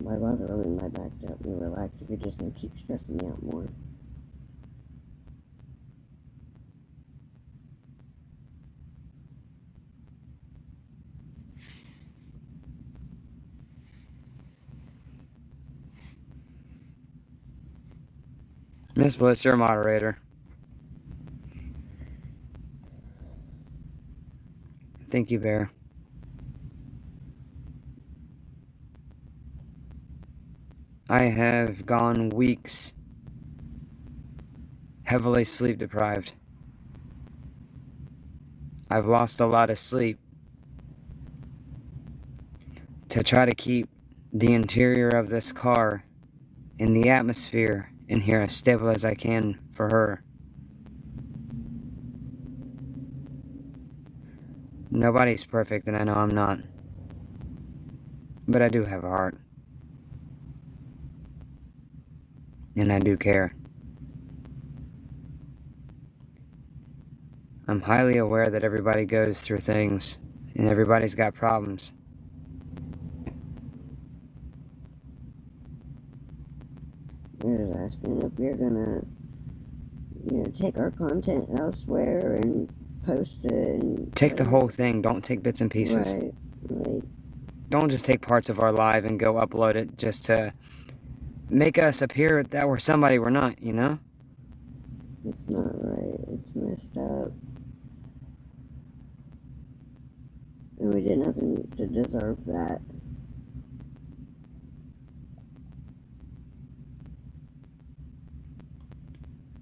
Why bother rolling my back to help me relax if you're just gonna keep stressing me out more? Miss Bliss, you're a moderator. Thank you, Bear. I have gone weeks heavily sleep deprived. I've lost a lot of sleep to try to keep the interior of this car and the atmosphere in here as stable as I can for her. Nobody's perfect, and I know I'm not. But I do have a heart. And I do care. I'm highly aware that everybody goes through things, and everybody's got problems. I'm just asking if you're gonna, take our content elsewhere and post it and... Take the whole thing, don't take bits and pieces. Right, like... Don't just take parts of our live and go upload it just to make us appear that we're somebody we're not, you know? It's not right. It's messed up. And we did nothing to deserve that.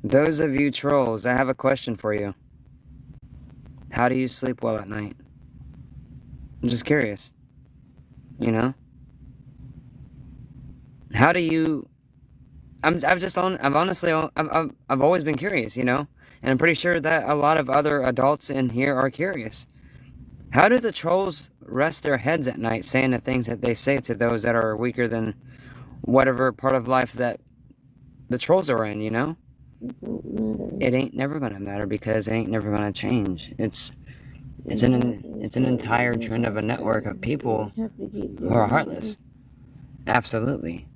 Those of you trolls, I have a question for you. How do you sleep well at night? I'm just curious. You know? How do you... I've always been curious, you know? And I'm pretty sure that a lot of other adults in here are curious. How do the trolls rest their heads at night saying the things that they say to those that are weaker than whatever part of life that the trolls are in, you know? It don't matter. It ain't never gonna matter because it ain't never gonna change. It's an entire trend of a network of people who are heartless. Absolutely.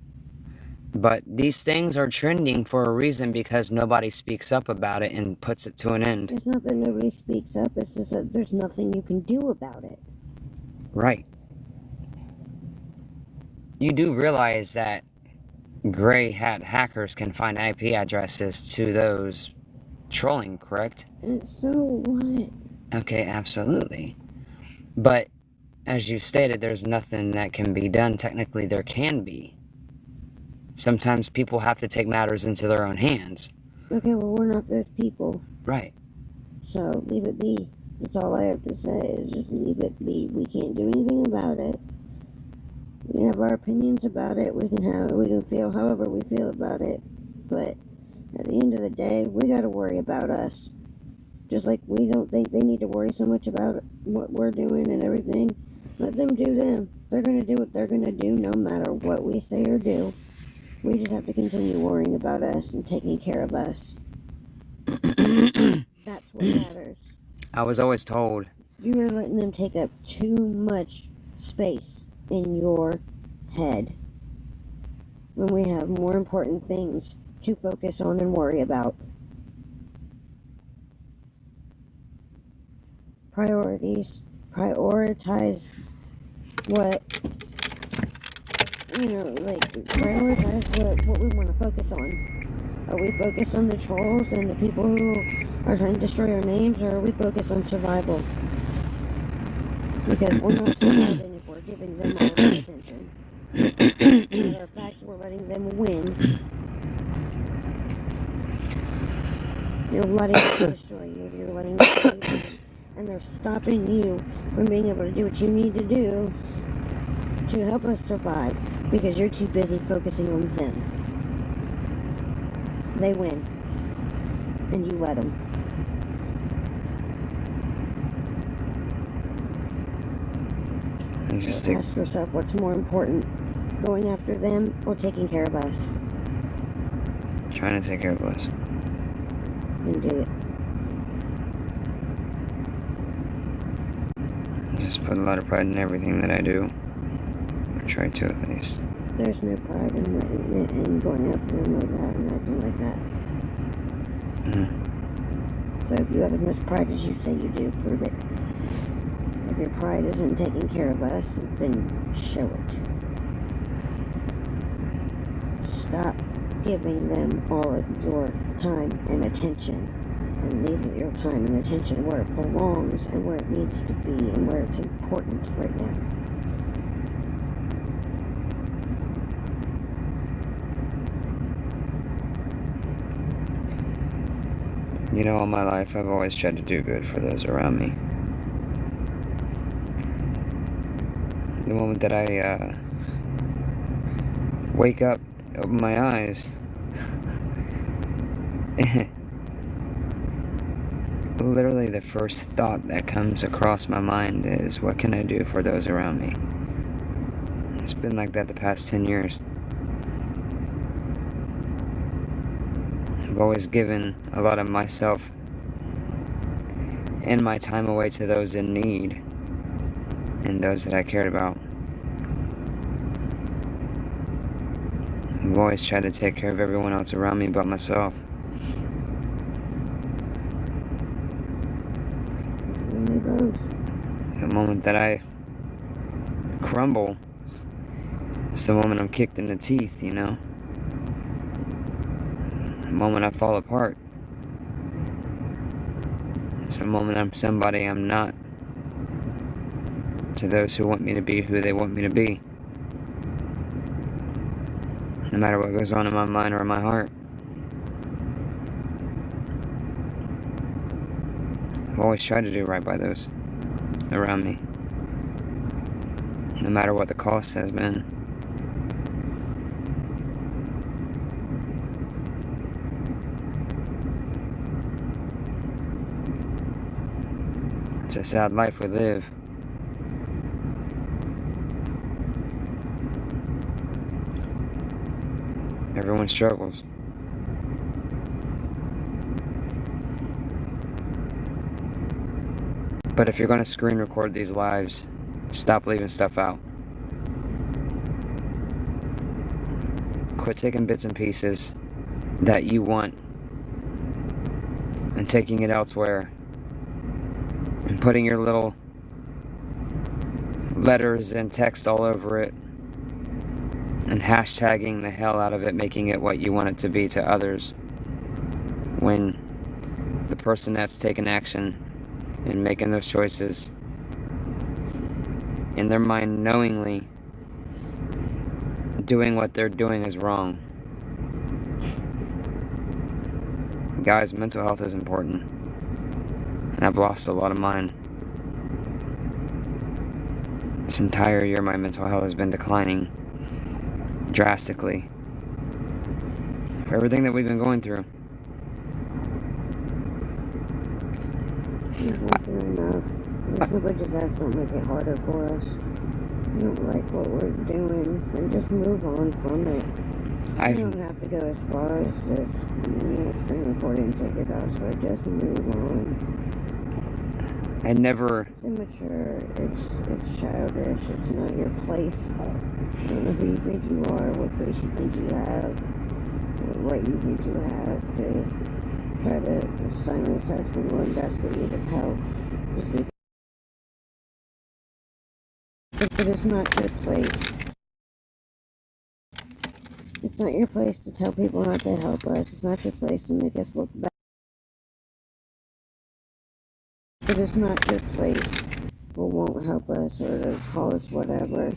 But these things are trending for a reason because nobody speaks up about it and puts it to an end. It's not that nobody speaks up, it's just that there's nothing you can do about it. Right. You do realize that gray hat hackers can find IP addresses to those trolling, correct? And so what? Okay, absolutely. But as you stated, there's nothing that can be done. Technically, there can be. Sometimes people have to take matters into their own hands. Okay, well, we're not those people. Right. So, leave it be. That's all I have to say, is just leave it be. We can't do anything about it. We have our opinions about it. We can feel however we feel about it. But at the end of the day, we gotta worry about us. Just like we don't think they need to worry so much about what we're doing and everything. Let them do them. They're gonna do what they're gonna do no matter what we say or do. We just have to continue worrying about us and taking care of us. That's what matters. I was always told. You are letting them take up too much space in your head when we have more important things to focus on and worry about. Priorities. Prioritize what, prioritize what we want to focus on. Are we focused on the trolls and the people who are trying to destroy our names, or are we focused on survival? Because we're not surviving if we're giving them all the attention. Matter of fact, we're letting them win. You're letting them destroy you. You're letting them destroy you. And they're stopping you from being able to do what you need to do to help us survive, because you're too busy focusing on them. They win, and you let them. So ask yourself, what's more important, going after them or taking care of us? Trying to take care of us. Then do it. I just put a lot of pride in everything that I do. I try to, at least. there's no pride in going up to them like that and acting like that. So if you have as much pride as you say you do, prove it. If your pride isn't taking care of us, then show it. Stop giving them all of your time and attention, and leave your time and attention where it belongs and where it needs to be and where it's important right now. You know, all my life I've always tried to do good for those around me. The moment that I wake up, open my eyes, literally the first thought that comes across my mind is, what can I do for those around me? It's been like that the past 10 years. I've always given a lot of myself and my time away to those in need and those that I cared about. I've always tried to take care of everyone else around me but myself. The moment that I crumble, it's the moment I'm kicked in the teeth, you know? The moment I fall apart. It's the moment I'm somebody I'm not to those who want me to be who they want me to be. No matter what goes on in my mind or in my heart. I've always tried to do right by those around me. No matter what the cost has been. It's a sad life we live. Everyone struggles. But if you're going to screen record these lives, stop leaving stuff out. Quit taking bits and pieces that you want and taking it elsewhere and putting your little letters and text all over it and hashtagging the hell out of it, making it what you want it to be to others, when the person that's taking action and making those choices in their mind knowingly doing what they're doing is wrong. Guys, mental health is important, and I've lost a lot of mine. This entire year my mental health has been declining drastically for everything that we've been going through. Somebody just has to make it harder for us. You don't like what we're doing, then just move on from it. You don't have to go as far as this, screen recording and take it elsewhere. Just move on. I never. It's immature. It's childish. It's not your place. I don't know who you think you are, what place you think you have, what right you think you have to try to silence us when we're in desperate need of help. But it's not your place. It's not your place to tell people not to help us. It's not your place to make us look bad. But it's not your place or won't help us or to call us whatever.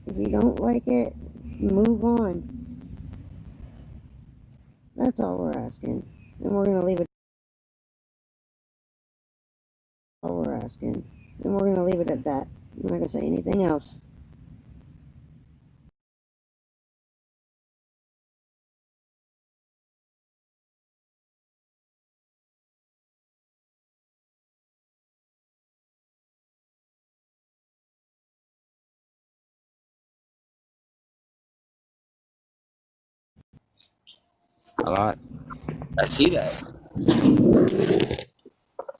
If you don't like it, move on. That's all we're asking. And we're going to leave it. All we're asking. And we're going to leave it at that. I'm not going to say anything else. A lot. I see that.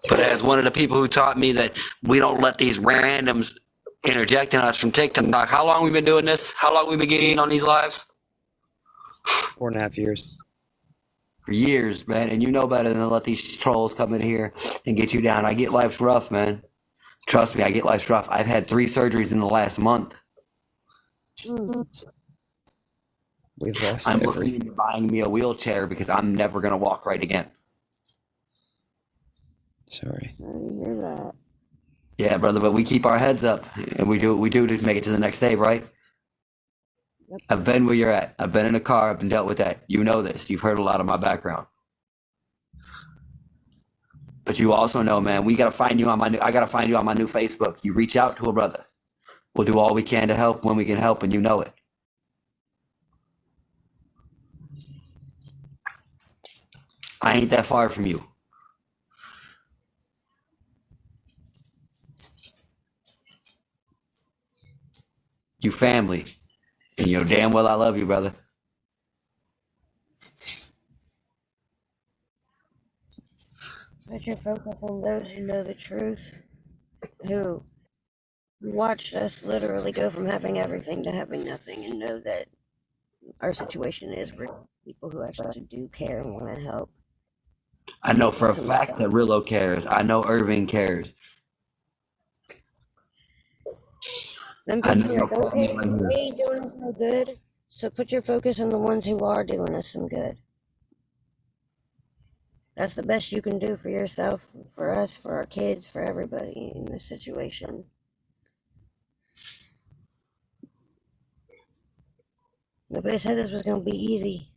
But as one of the people who taught me that we don't let these randoms interjecting us from TikTok. How long we been doing this? How long we been getting on these lives? 4.5 years. For years, man. And you know better than to let these trolls come in here and get you down. I get life's rough, man. Trust me, I get life's rough. I've had 3 surgeries in the last month. We've lost I'm everything. looking into buying me a wheelchair because I'm never gonna walk right again. Sorry. I didn't hear that. Yeah, brother, but we keep our heads up and we do what we do to make it to the next day, right? Yep. I've been where you're at. I've been in a car. I've been dealt with that. You know this. You've heard a lot of my background. But you also know, man, I gotta find you on my new Facebook. You reach out to a brother. We'll do all we can to help when we can help, and you know it. I ain't that far from you. You family. And you know damn well I love you, brother. Put your focus on those who know the truth, who watched us literally go from having everything to having nothing, and know that our situation is real. People who actually do care and want to help. I know for a fact that Rillo cares. I know Irving cares. Them I know people your that family don't right here. they ain't doing us no good. So put your focus on the ones who are doing us some good. That's the best you can do for yourself, for us, for our kids, for everybody in this situation. Nobody said this was going to be easy.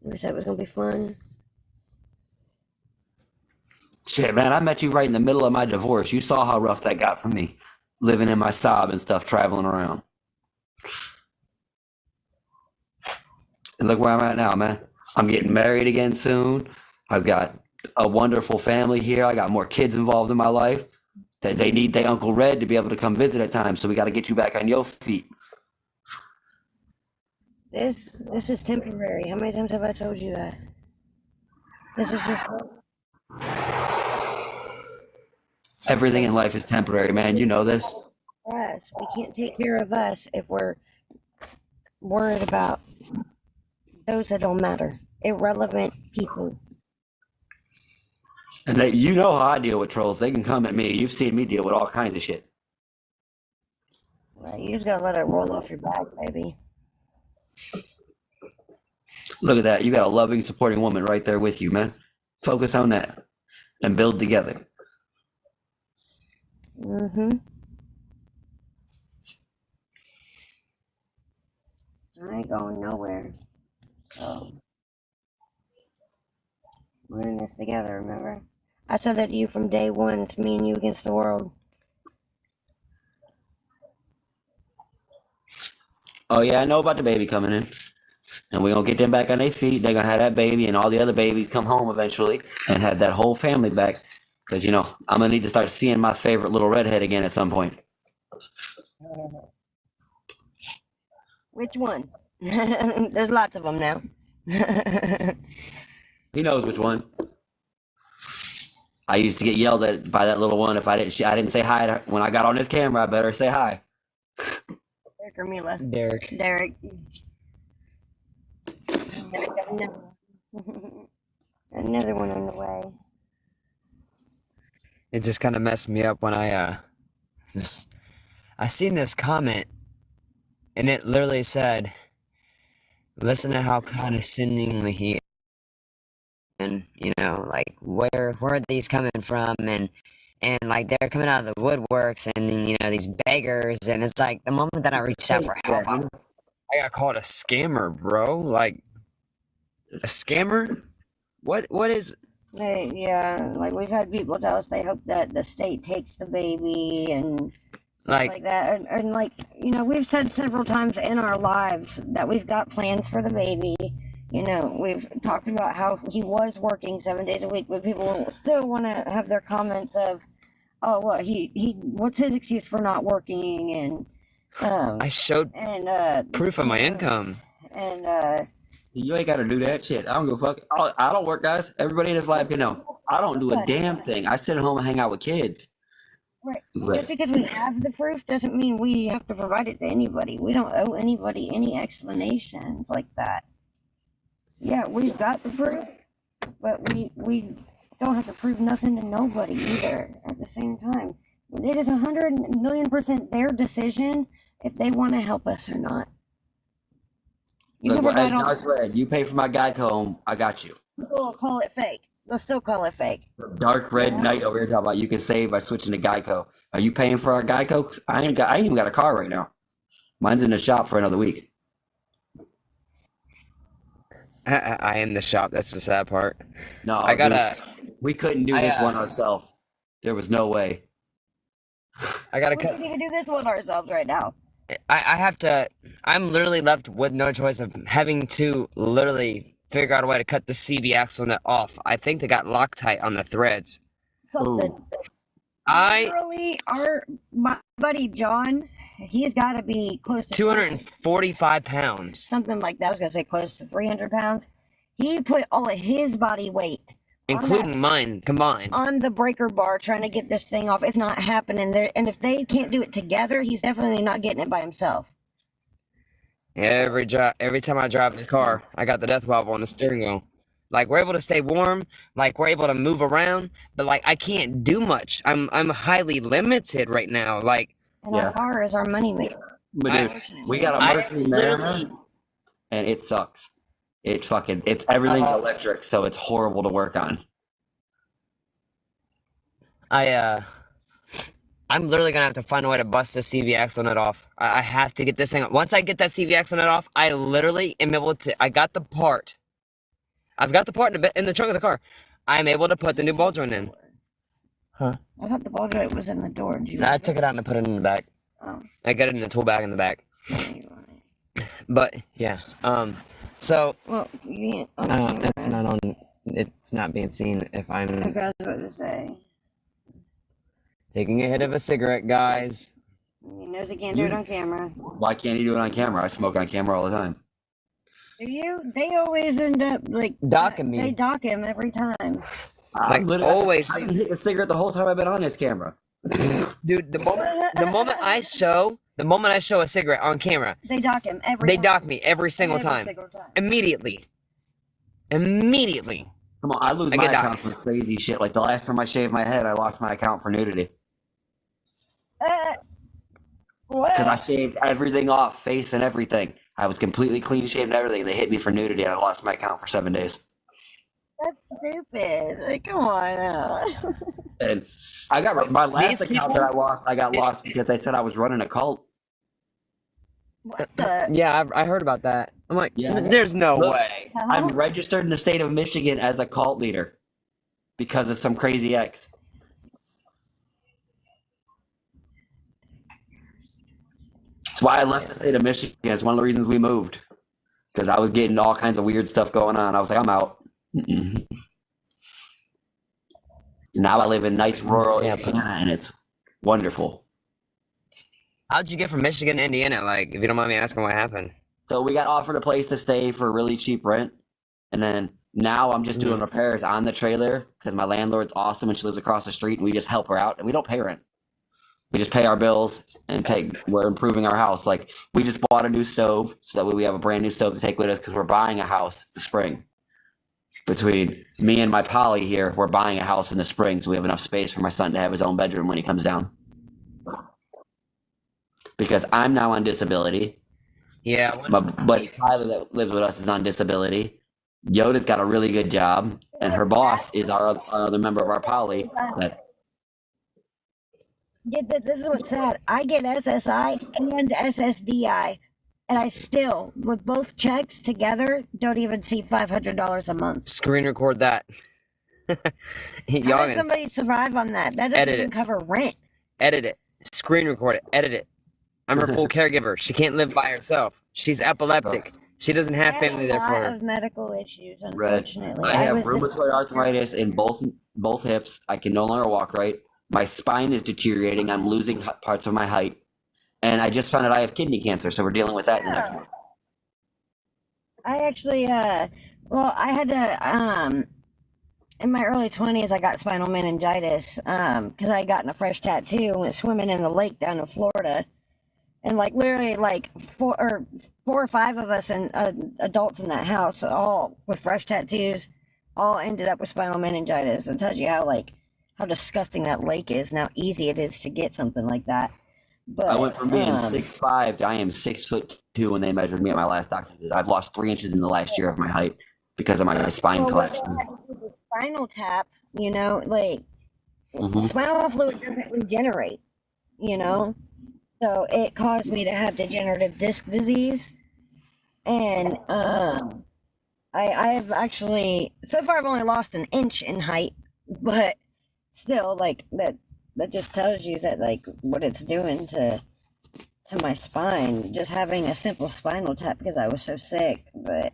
Nobody said it was going to be fun. Shit, man, I met you right in the middle of my divorce. You saw how rough that got for me. Living in my sob and stuff, traveling around. And look where I'm at now, man. I'm getting married again soon. I've got a wonderful family here. I got more kids involved in my life. They need their Uncle Red to be able to come visit at times. So we got to get you back on your feet. This is temporary. How many times have I told you that? This is just Everything in life is temporary, man. You know this. us. We can't take care of us if we're worried about those that don't matter. Irrelevant people. And you know how I deal with trolls. They can come at me. You've seen me deal with all kinds of shit. Right, you just gotta let it roll off your back, baby. Look at that. You got a loving, supporting woman right there with you, man. Focus on that and build together. Mm-hmm. I ain't going nowhere. So we're in this together, remember? I said that to you from day one. It's me and you against the world. Oh, yeah, I know about the baby coming in. And we're going to get them back on their feet. They're going to have that baby and all the other babies come home eventually and have that whole family back. Because, you know, I'm going to need to start seeing my favorite little redhead again at some point. Which one? There's lots of them now. He knows which one. I used to get yelled at by that little one if I didn't say hi to her. When I got on this camera, I better say hi. Derek or Mila? Derek. Derek. Another one on the way. It just kind of messed me up when I seen this comment, and it literally said, "Listen to how condescendingly he," and you know, like where are these coming from, and like they're coming out of the woodworks, and you know these beggars, and it's like the moment that I reached out for help, I got called a scammer, bro. Like a scammer? What is? Yeah, like we've had people tell us they hope that the state takes the baby and stuff like that. And like, you know, we've said several times in our lives that we've got plans for the baby. You know, we've talked about how he was working 7 days a week, but people still want to have their comments of, oh, well, what's his excuse for not working? And I showed proof of my income. And You ain't got to do that shit. I don't give a fuck. I don't work, guys. Everybody in this life can know. I don't do a damn thing. I sit at home and hang out with kids. Right. But Just because we have the proof doesn't mean we have to provide it to anybody. We don't owe anybody any explanations like that. Yeah, we've got the proof, but we don't have to prove nothing to nobody either at the same time. It is 100,000,000% their decision if they want to help us or not. You look, can hey, provide all. Dark Red, you pay for my Geico, I got you. People will call it fake. They'll still call it fake. Dark Red Knight over here talking about you can save by switching to Geico. Are you paying for our Geico? 'Cause I ain't even got a car right now. Mine's in the shop for another week. I am the shop. That's the sad part. No, I gotta. we couldn't do this one ourselves. There was no way. I gotta We cut. can't even do this one ourselves right now. I have to. I'm literally left with no choice of having to literally figure out a way to cut the CV axle nut off. I think they got Loctite on the threads. Something. I Literally, my buddy John, he's got to be close to 245 pounds. something like that. I was gonna say close to 300 pounds. He put all of his body weight, Including mine combined. on the breaker bar trying to get this thing off. It's not happening there, and if they can't do it together, he's definitely not getting it by himself. Every time I drive this car, I got the death wobble on the steering wheel. Like, we're able to stay warm, like we're able to move around, but like I can't do much. I'm highly limited right now. Like, And our car is our moneymaker. But dude, we got a Mercury Mariner, and it sucks. It's everything's electric, so it's horrible to work on. I'm literally gonna have to find a way to bust this CV axle nut off. I have to get this thing. Once I get that CV axle nut off, I literally am able to. I got the part. I've got the part in the trunk of the car. I'm able to put the new ball joint in. Huh? I thought the ball joint was in the door. I took it out and I put it in the back. Oh. I got it in the tool bag in the back. But yeah. So. Well, you it's not on. It's not being seen if I'm. Okay, I was about to say. Taking a hit of a cigarette, guys. He knows he can't do it on camera. Why can't he do it on camera? I smoke on camera all the time. Do you? They always end up like docking me. They dock him every time. Like always. I've been hitting a cigarette the whole time I've been on this camera. Dude, the moment I show a cigarette on camera, they dock him every. They dock me every single time. Immediately. Come on, I lose my account for crazy shit. Like the last time I shaved my head, I lost my account for nudity. What? Because I shaved everything off, face and everything. I was completely clean shaved and everything. They hit me for nudity, and I lost my account for 7 days. That's stupid. Like, come on now. And I got my last account that I lost. I got lost because they said I was running a cult. What the? Yeah, I heard about that. I'm like, there's no way. I'm registered in the state of Michigan as a cult leader because of some crazy ex. That's why I left the state of Michigan. It's one of the reasons we moved. Because I was getting all kinds of weird stuff going on. I was like, I'm out. Now I live in nice rural Indiana, and it's wonderful. How'd you get from Michigan to Indiana? Like, if you don't mind me asking, what happened? So we got offered a place to stay for really cheap rent. And then now I'm just doing repairs on the trailer because my landlord's awesome and she lives across the street and we just help her out and we don't pay rent. We just pay our bills and we're improving our house. Like we just bought a new stove so that way we have a brand new stove to take with us because we're buying a house this spring. Between me and my poly here, we're buying a house in the spring so we have enough space for my son to have his own bedroom when he comes down. Because I'm now on disability. Yeah. My buddy Tyler that lives with us is on disability. Yoda's got a really good job, and her boss is our other member of our poly. This is what's sad. I get SSI and SSDI, and I still, with both checks together, don't even see $500 a month. Screen record that. How does somebody survive on that? That doesn't even cover rent. Edit it. Screen record it. Edit it. I'm her full caregiver. She can't live by herself. She's epileptic. She doesn't have family there for her. I have a lot of medical issues, unfortunately. I have rheumatoid arthritis in both hips. I can no longer walk right. My spine is deteriorating. I'm losing parts of my height. And I just found out I have kidney cancer, so we're dealing with that in the next month. I actually, I had to, in my early 20s, I got spinal meningitis because I had gotten a fresh tattoo and went swimming in the lake down in Florida. And like literally like four or five of us and adults in that house, all with fresh tattoos, all ended up with spinal meningitis. It tells you how disgusting that lake is and how easy it is to get something like that. But I went from being 6'5" to I am 6'2" when they measured me at my last doctor's visit. I've lost 3 inches in the last year of my height because of my spine collapsing. Spinal tap, like Mhm. spinal fluid doesn't regenerate, so it caused me to have degenerative disc disease, and I've actually so far I've only lost an inch in height, but still like that just tells you that like what it's doing to my spine, just having a simple spinal tap because I was so sick. But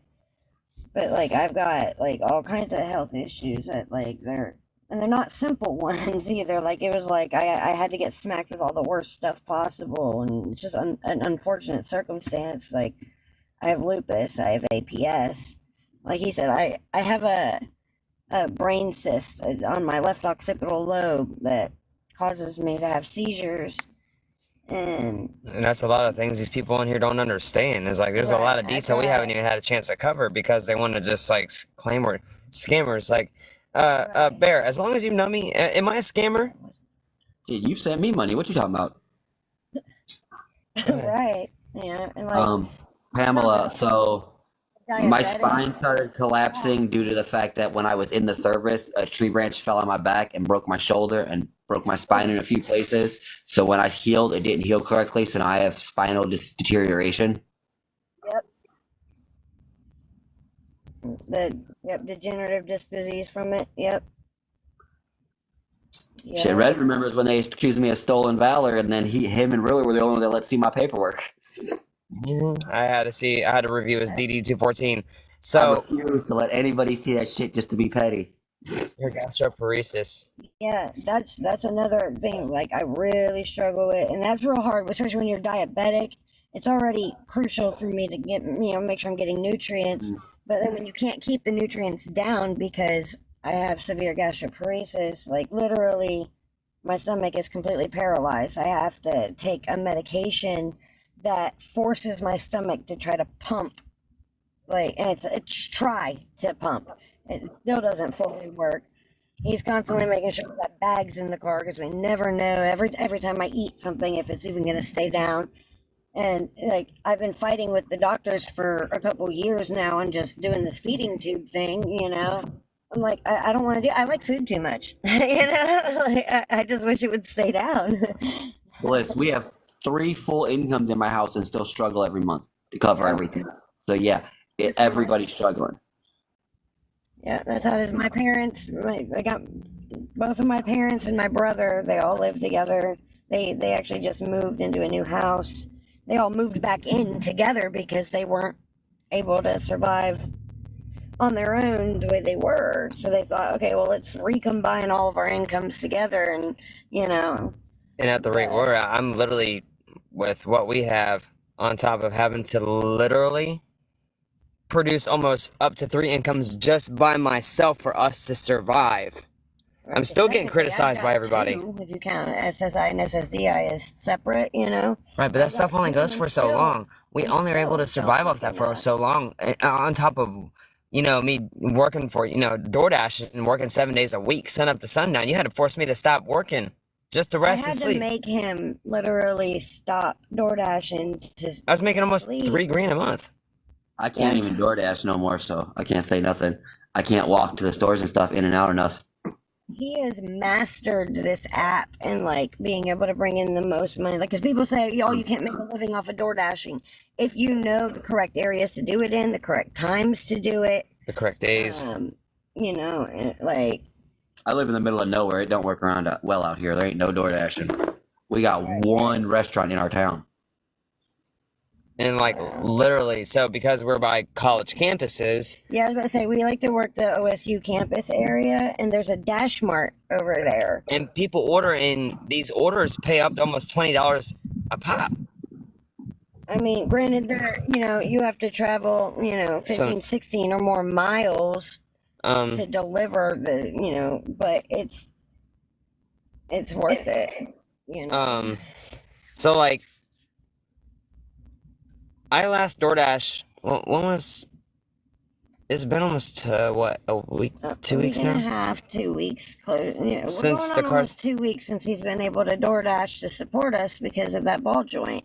like I've got like all kinds of health issues that like they're not simple ones either. Like it was like I had to get smacked with all the worst stuff possible, and it's just an unfortunate circumstance. Like I have lupus, I have APS. Like he said, I have a brain cyst on my left occipital lobe that causes me to have seizures. And that's a lot of things these people in here don't understand. Is like there's a lot of detail we haven't even had a chance to cover because they want to just like claim we're scammers. Like, Bear, as long as you know me, am I a scammer? Yeah, you sent me money. What you talking about? right, yeah, and like Pamela, so my diabetic. spine started collapsing due to the fact that when I was in the service, a tree branch fell on my back and broke my shoulder and broke my spine in a few places. So when I healed, it didn't heal correctly. So now I have spinal deterioration. Yep, degenerative disc disease from it. Yep. Shit, Red remembers when they accused me of stolen valor, and then him and Ruler were the only one that let see my paperwork. I had to review his DD 214. I So refuse to let anybody see that shit just to be petty. your gastroparesis. Yeah, that's another thing. Like I really struggle with, and that's real hard, especially when you're diabetic. It's already crucial for me to get, make sure I'm getting nutrients. But then when you can't keep the nutrients down because I have severe gastroparesis, like literally, my stomach is completely paralyzed. I have to take a medication that forces my stomach to try to pump, and it's try to pump. It still doesn't fully work. He's constantly making sure we've got bags in the car because we never know every time I eat something if it's even going to stay down. And like I've been fighting with the doctors for a couple years now and just doing this feeding tube thing. I'm like I don't want to do. I like food too much. Like I just wish it would stay down. Bliss, we have 3 full incomes in my house and still struggle every month to cover everything. So yeah, everybody's struggling. Yeah, that's how it is. My parents, I got both of my parents and my brother. They all live together. They actually just moved into a new house. They all moved back in together because they weren't able to survive on their own the way they were. So they thought, okay, well, let's recombine all of our incomes together, and And at the rate we're at, I'm literally with what we have on top of having to literally produce almost up to 3 incomes just by myself for us to survive. I'm still getting criticized by everybody. If you count SSI and SSDI as separate, Right, but that stuff only goes for so long. We only are able to survive off that for so long. On top of, me working for, DoorDash and working 7 days a week, sun up to sundown. You had to force me to stop working just to rest and sleep. I had to make him literally stop DoorDashing. I was making almost $3,000 a month. I can't even DoorDash no more, so I can't say nothing. I can't walk to the stores and stuff in and out enough. He has mastered this app and like being able to bring in the most money. Like, because people say, you can't make a living off of door dashing. If you know the correct areas to do it in, the correct times to do it, the correct days. Like. I live in the middle of nowhere. It don't work around well out here. There ain't no door dashing. We got one restaurant in our town. And like literally, so because we're by college campuses. Yeah, I was about to say, we like to work the OSU campus area, and there's a Dash Mart over there. And people order, and these orders pay up to almost $20 a pop. I mean, granted, you have to travel, 15, 16 or more miles to deliver the, but it's worth it, So like, I last DoorDash. When was? It's been almost what, a week, 2 weeks now. A week and a half, 2 weeks. Close. We're Since going the on cars. almost 2 weeks since he's been able to DoorDash to support us because of that ball joint.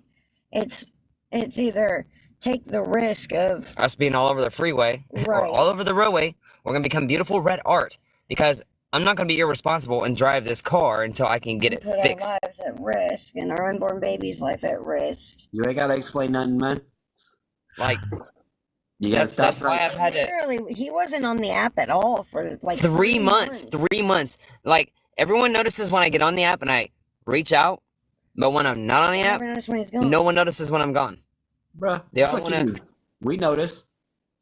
It's either take the risk of Us being all over the freeway or Right. all over the roadway, we're gonna become beautiful red art because I'm not gonna be irresponsible and drive this car until I can get it put fixed. our lives at risk and our unborn baby's life at risk. You ain't gotta explain nothing, man. Like, You gotta that's stop. why I've had to. Literally, he wasn't on the app at all for like 3 months. 3 months. Like, everyone notices when I get on the app and I reach out, but when I'm not on the app, Never noticed when he's gone. no one notices when I'm gone. Bruh, They all fuck wanna- you. We notice.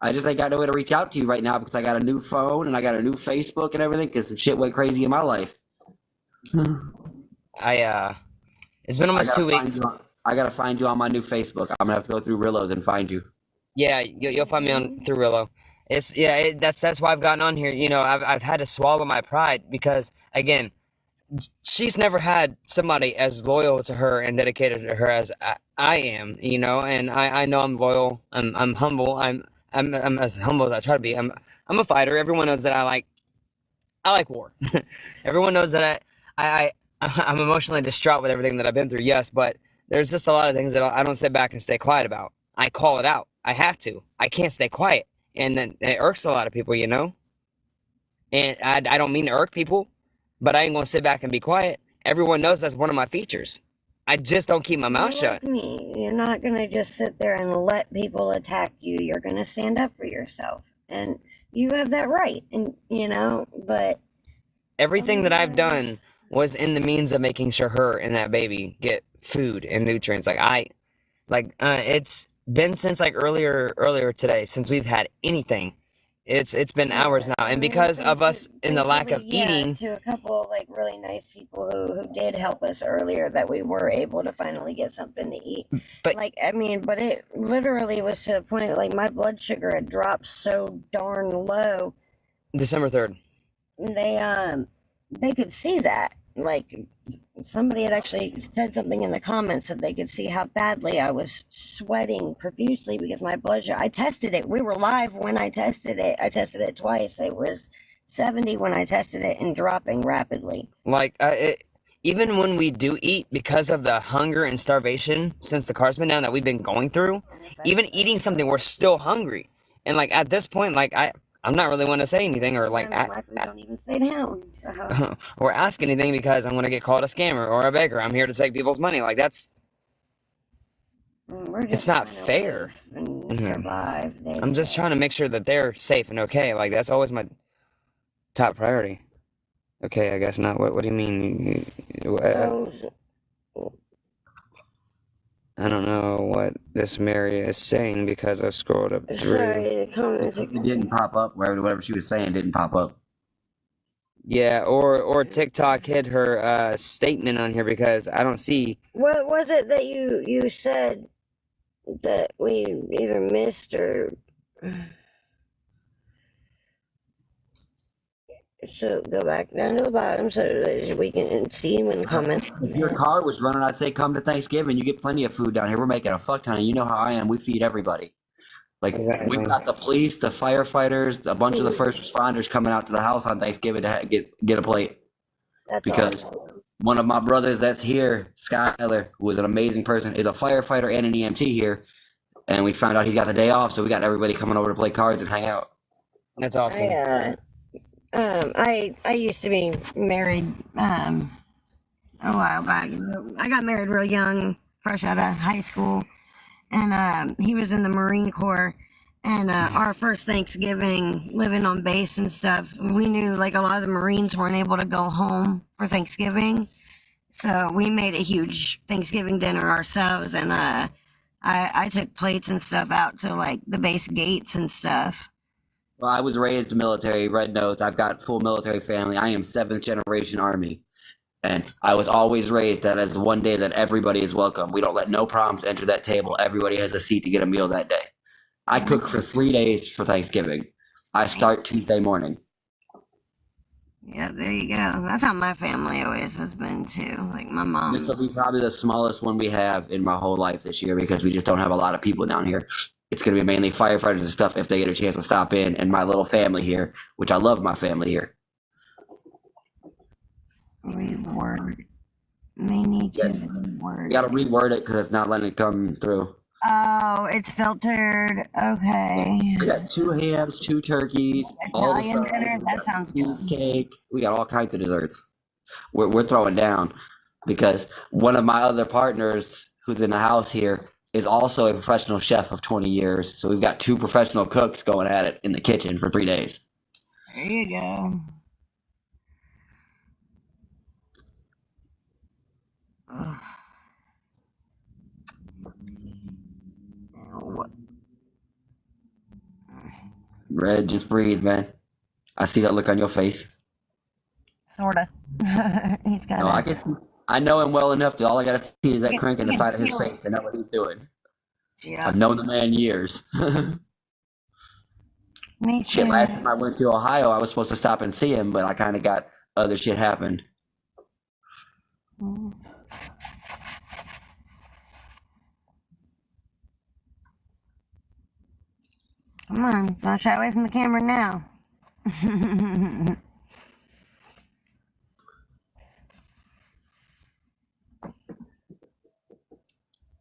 I just ain't got no way to reach out to you right now because I got a new phone and I got a new Facebook and everything because some shit went crazy in my life. It's been almost 2 weeks. I gotta find you on my new Facebook. I'm gonna have to go through Rillo's and find you. Yeah, you'll find me on through Rillo. That's why I've gotten on here. I've had to swallow my pride because again, she's never had somebody as loyal to her and dedicated to her as I am. And I know I'm loyal. I'm humble. I'm as humble as I try to be. I'm a fighter. Everyone knows that I like war. Everyone knows that I'm emotionally distraught with everything that I've been through. Yes, but there's just a lot of things that I don't sit back and stay quiet about. I call it out. I have to. I can't stay quiet. And then it irks a lot of people, And I don't mean to irk people, but I ain't gonna sit back and be quiet. Everyone knows that's one of my features. I just don't keep my mouth shut. Like me, you're not gonna just sit there and let people attack you. You're gonna stand up for yourself, and you have that right. And but Everything that I've done was in the means of making sure her and that baby get food and nutrients. It's been since like earlier today since we've had anything. It's been hours now, and because of us in the lack of eating, to a couple like really nice people who did help us earlier, that we were able to finally get something to eat. But but it literally was to the point that, like, my blood sugar had dropped so darn low. December 3rd. They could see that. Like, somebody had actually said something in the comments that they could see how badly I was sweating profusely because my blood sugar. I tested it. We were live when I tested it. I tested it twice. It was 70 when I tested it and dropping rapidly. Even when we do eat, because of the hunger and starvation since the car's been down that we've been going through, even eating something, we're still hungry. And like at this point, like I'm not really want to say anything or like don't even stay down. So. or ask anything because I'm going to get called a scammer or a beggar. I'm here to take people's money. Like it's not fair. And survive. I'm just trying to make sure that they're safe and okay. Like that's always my top priority. Okay, I guess not. What do you mean? I don't know what this Mary is saying because I've scrolled up through. Sorry, the comments. It didn't pop up. Whatever she was saying didn't pop up. Yeah, or TikTok hid her statement on here because I don't see. What was it that you said that we either missed or? So go back down to the bottom so that we can see him in the comments. If your car was running, I'd say come to Thanksgiving. You get plenty of food down here. We're making a fuck ton. You know how I am. We feed everybody. Like Exactly. we've got the police, the firefighters, a bunch of the first responders coming out to the house on Thanksgiving to get a plate. That's Because awesome. one of my brothers that's here, Skyler, who is an amazing person, is a firefighter and an EMT here. And we found out he's got the day off, so we got everybody coming over to play cards and hang out. That's awesome. I used to be married a while back. I got married real young, fresh out of high school, and he was in the Marine Corps. And our first Thanksgiving, living on base and stuff, we knew like a lot of the Marines weren't able to go home for Thanksgiving, so we made a huge Thanksgiving dinner ourselves. And I took plates and stuff out to like the base gates and stuff. Well, I was raised military, red nose. I've got full military family. I am 7th generation Army. And I was always raised that as one day that everybody is welcome. We don't let no problems enter that table. Everybody has a seat to get a meal that day. I cook for 3 days for Thanksgiving. I start Tuesday morning. Yeah, there you go. That's how my family always has been too. Like my mom. This will be probably the smallest one we have in my whole life this year because we just don't have a lot of people down here. It's going to be mainly firefighters and stuff if they get a chance to stop in, and my little family here, which I love my family here. Reword. May need to reword. You got to reword it because it's not letting it come through. Oh, it's filtered. Okay. We got 2 hams, 2 turkeys, all the Italian sides, dinner? That sounds good. cheesecake. We got all kinds of desserts. We're throwing down because one of my other partners who's in the house here is also a professional chef of 20 years. So we've got 2 professional cooks going at it in the kitchen for 3 days. There you go. Ugh. Red, just breathe, man. I see that look on your face. Sorta. He's got. No, I know him well enough that all I gotta see is that crank in the side of his face to know what he's doing. Yeah. I've known the man years. Me too. Shit, last time I went to Ohio, I was supposed to stop and see him, but I kind of got other shit happened. Mm. Come on, don't shy away from the camera now.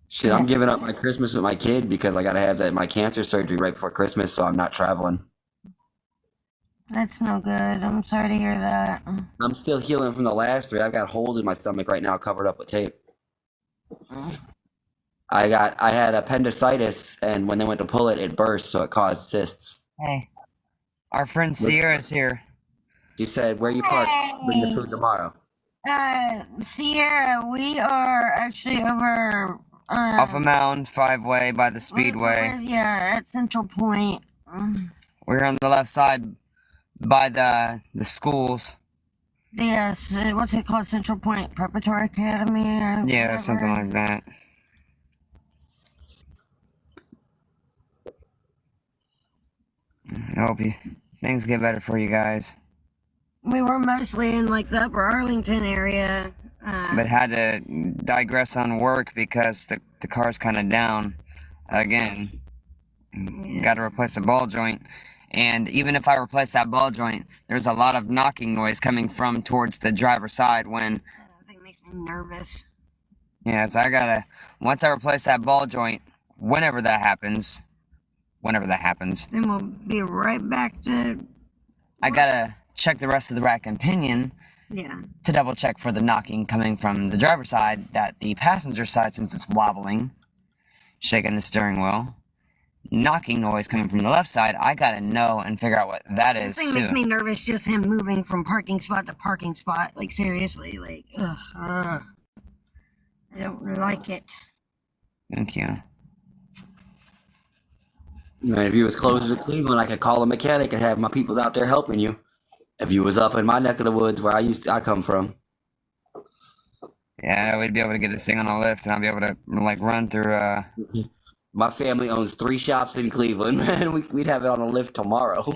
Shit, I'm giving up my Christmas with my kid because I gotta have my cancer surgery right before Christmas, so I'm not traveling. That's no good. I'm sorry to hear that. I'm still healing from the last 3. I've got holes in my stomach right now covered up with tape. I had appendicitis, and when they went to pull it, it burst, so it caused cysts. Hey, our friend Sierra's here. She said, "Where you parked? Bring the food tomorrow." Sierra, we are actually over Off a mound, 5-way by the Speedway. Yeah, at Central Point. We're on the left side by the schools. Yes, what's it called? Central Point Preparatory Academy? Or Yeah, whatever. something like that. I hope things get better for you guys. We were mostly in like the Upper Arlington area. But had to digress on work because the car's kind of down again. Got to replace the ball joint. And even if I replace that ball joint, there's a lot of knocking noise coming from towards the driver's side when... I think it makes me nervous. Yeah, so I gotta... Once I replace that ball joint, whenever that happens... Then we'll be right back to... I gotta check the rest of the rack and pinion... Yeah. To double check for the knocking coming from the driver's side, that the passenger side, since it's wobbling, shaking the steering wheel, knocking noise coming from the left side, I gotta know and figure out what that is. This thing makes me nervous, just him moving from parking spot to parking spot. Like, seriously, like, ugh. I don't like it. Thank you. Man, if you was closer to Cleveland, I could call a mechanic and have my peoples out there helping you. If you was up in my neck of the woods where I come from. Yeah, we'd be able to get this thing on a lift, and I'll be able to like run through. My family owns 3 shops in Cleveland, man. We'd have it on a lift tomorrow.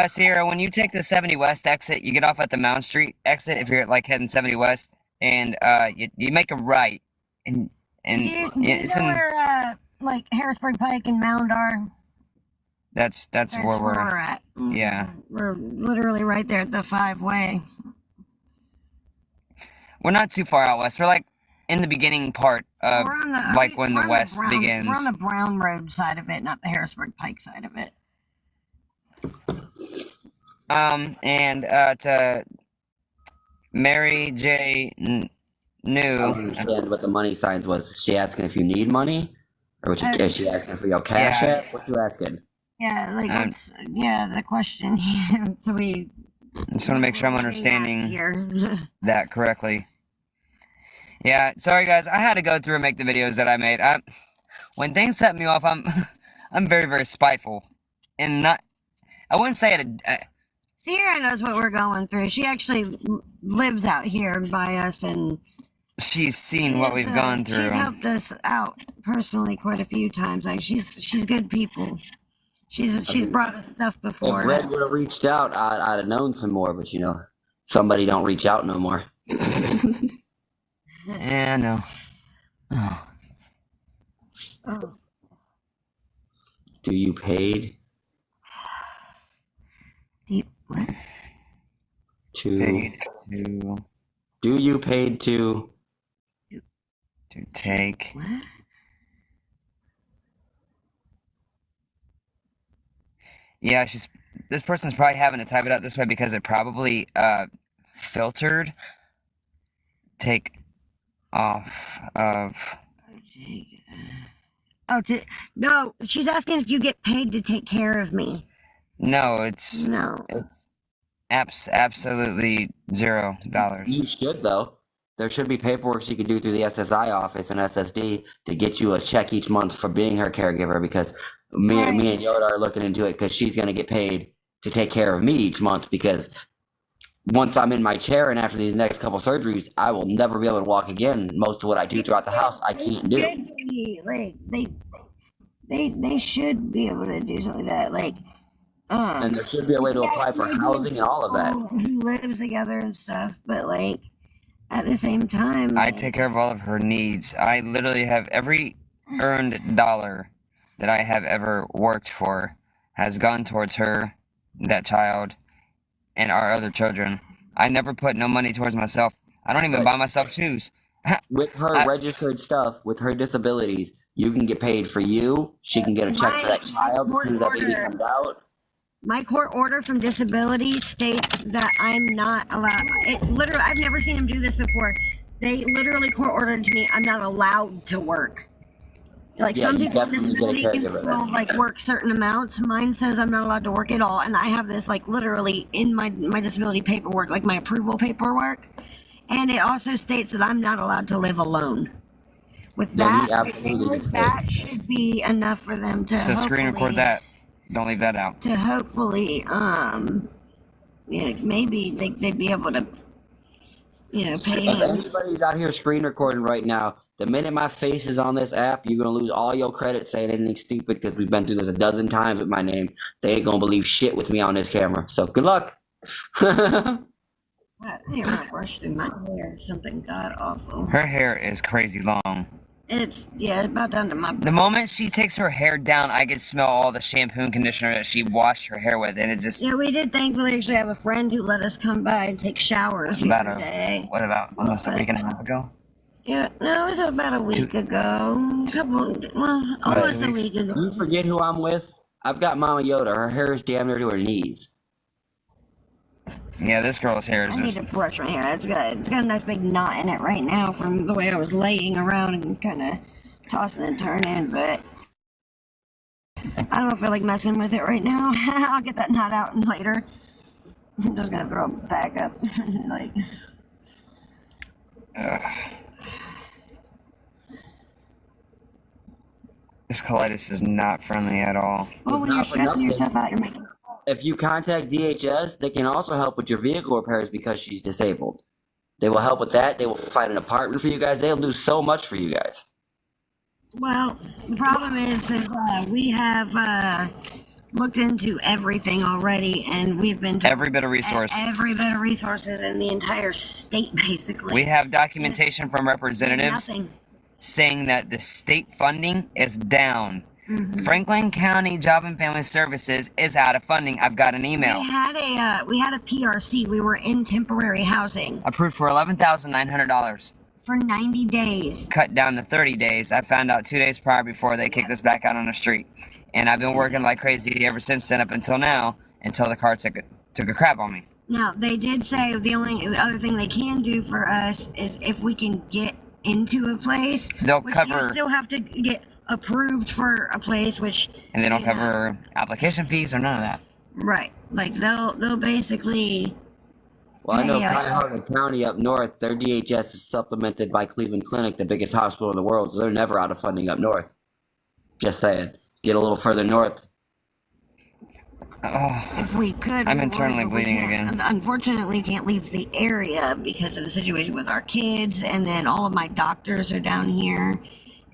Sierra, when you take the 70 West exit, you get off at the Mount Street exit if you're like heading 70 West, and you make a right, and you know where like Harrisburg Pike and Mound are? That's where we're at. Yeah. We're literally right there at the 5-way. We're not too far out west. We're like in the beginning part of when the west begins. We're on the Brown Road side of it, not the Harrisburg Pike side of it. And to Mary J. New. I don't understand what the money signs was. Is she asking if you need money? Or is she asking for your cash app? What you asking? Yeah, like, the question. So we just want to make sure I'm understanding that correctly. Yeah, sorry guys, I had to go through and make the videos that I made. When things set me off, I'm very, very spiteful. And I wouldn't say it... Sierra knows what we're going through. She actually lives out here by us, and... She's seen what we've gone through. She's helped us out personally quite a few times. Like, she's good people. She's brought us stuff before. If Red would have reached out, I'd have known some more. But somebody don't reach out no more. Yeah, no. Oh. Do you paid? What? Paid to Do you paid to take? What? Yeah, this person's probably having to type it out this way because it probably filtered take off of. No, she's asking if you get paid to take care of me. No, it's absolutely $0. You should, though. There should be paperwork she could do through the SSI office and SSD to get you a check each month for being her caregiver, because me and Yoda are looking into it because she's going to get paid to take care of me each month, because once I'm in my chair and after these next couple surgeries, I will never be able to walk again. Most of what I do throughout the house, I can't do. Like, they should be able to do something like that. Like, and there should be a way to apply for housing and all of that. Who lives together and stuff, but like at the same time, I take care of all of her needs. I literally have every earned dollar that I have ever worked for has gone towards her, that child, and our other children. I never put no money towards myself. I don't even buy myself shoes. With her registered stuff, with her disabilities, you can get paid for you. She can get a check for that child as soon as that baby comes out. My court order from disability states that I'm not allowed. Literally, I've never seen them do this before. They literally court ordered to me, I'm not allowed to work. Like, some people with disability can still like work certain amounts. Mine says I'm not allowed to work at all, and I have this like literally in my disability paperwork, like my approval paperwork, and it also states that I'm not allowed to live alone. With that should be enough for them to. So screen record that. Don't leave that out. To hopefully, maybe they'd be able to, pay him. If anybody's out here screen recording right now, the minute my face is on this app, you're going to lose all your credit saying anything stupid, because we've been through this a dozen times with my name. They ain't going to believe shit with me on this camera. So good luck. I think I'm brush through my hair. Something god awful. Her hair is crazy long. It's about down to my. The moment she takes her hair down, I can smell all the shampoo and conditioner that she washed her hair with, and it just. Yeah, we did thankfully actually have a friend who let us come by and take showers the other day. What about almost a week and a half ago? Yeah, no, it was about a week ago. Almost a week ago. You forget who I'm with? I've got Mama Yoda. Her hair is damn near to her knees. Yeah, this girl's hair is just. I need to brush my hair. It's got a nice big knot in it right now from the way I was laying around and kind of tossing and turning, but I don't feel like messing with it right now. I'll get that knot out later. I'm just gonna throw it back up. Like. This colitis is not friendly at all. Well, when you're stressing yourself out, you're making. If you contact DHS, they can also help with your vehicle repairs because she's disabled. They will help with that. They will find an apartment for you guys. They'll do so much for you guys. Well, the problem is we have looked into everything already, and we've been to every bit of resource. Every bit of resources in the entire state, basically. We have documentation from representatives saying that the state funding is down. Mm-hmm. Franklin County Job and Family Services is out of funding. I've got an email. We had a PRC. We were in temporary housing. Approved for $11,900. For 90 days. Cut down to 30 days. I found out 2 days prior before they kicked us back out on the street. And I've been working like crazy ever since then up until now, until the car took a crap on me. Now, they did say the only other thing they can do for us is if we can get into a place. They'll cover. You still have to get approved for a place, which. And they don't cover application fees or none of that. Right. Like, they'll basically. Well, I know Cuyahoga County up north, their DHS is supplemented by Cleveland Clinic, the biggest hospital in the world, so they're never out of funding up north. Just saying. Get a little further north. Oh, if we could. I'm internally bleeding again. Unfortunately, can't leave the area because of the situation with our kids, and then all of my doctors are down here,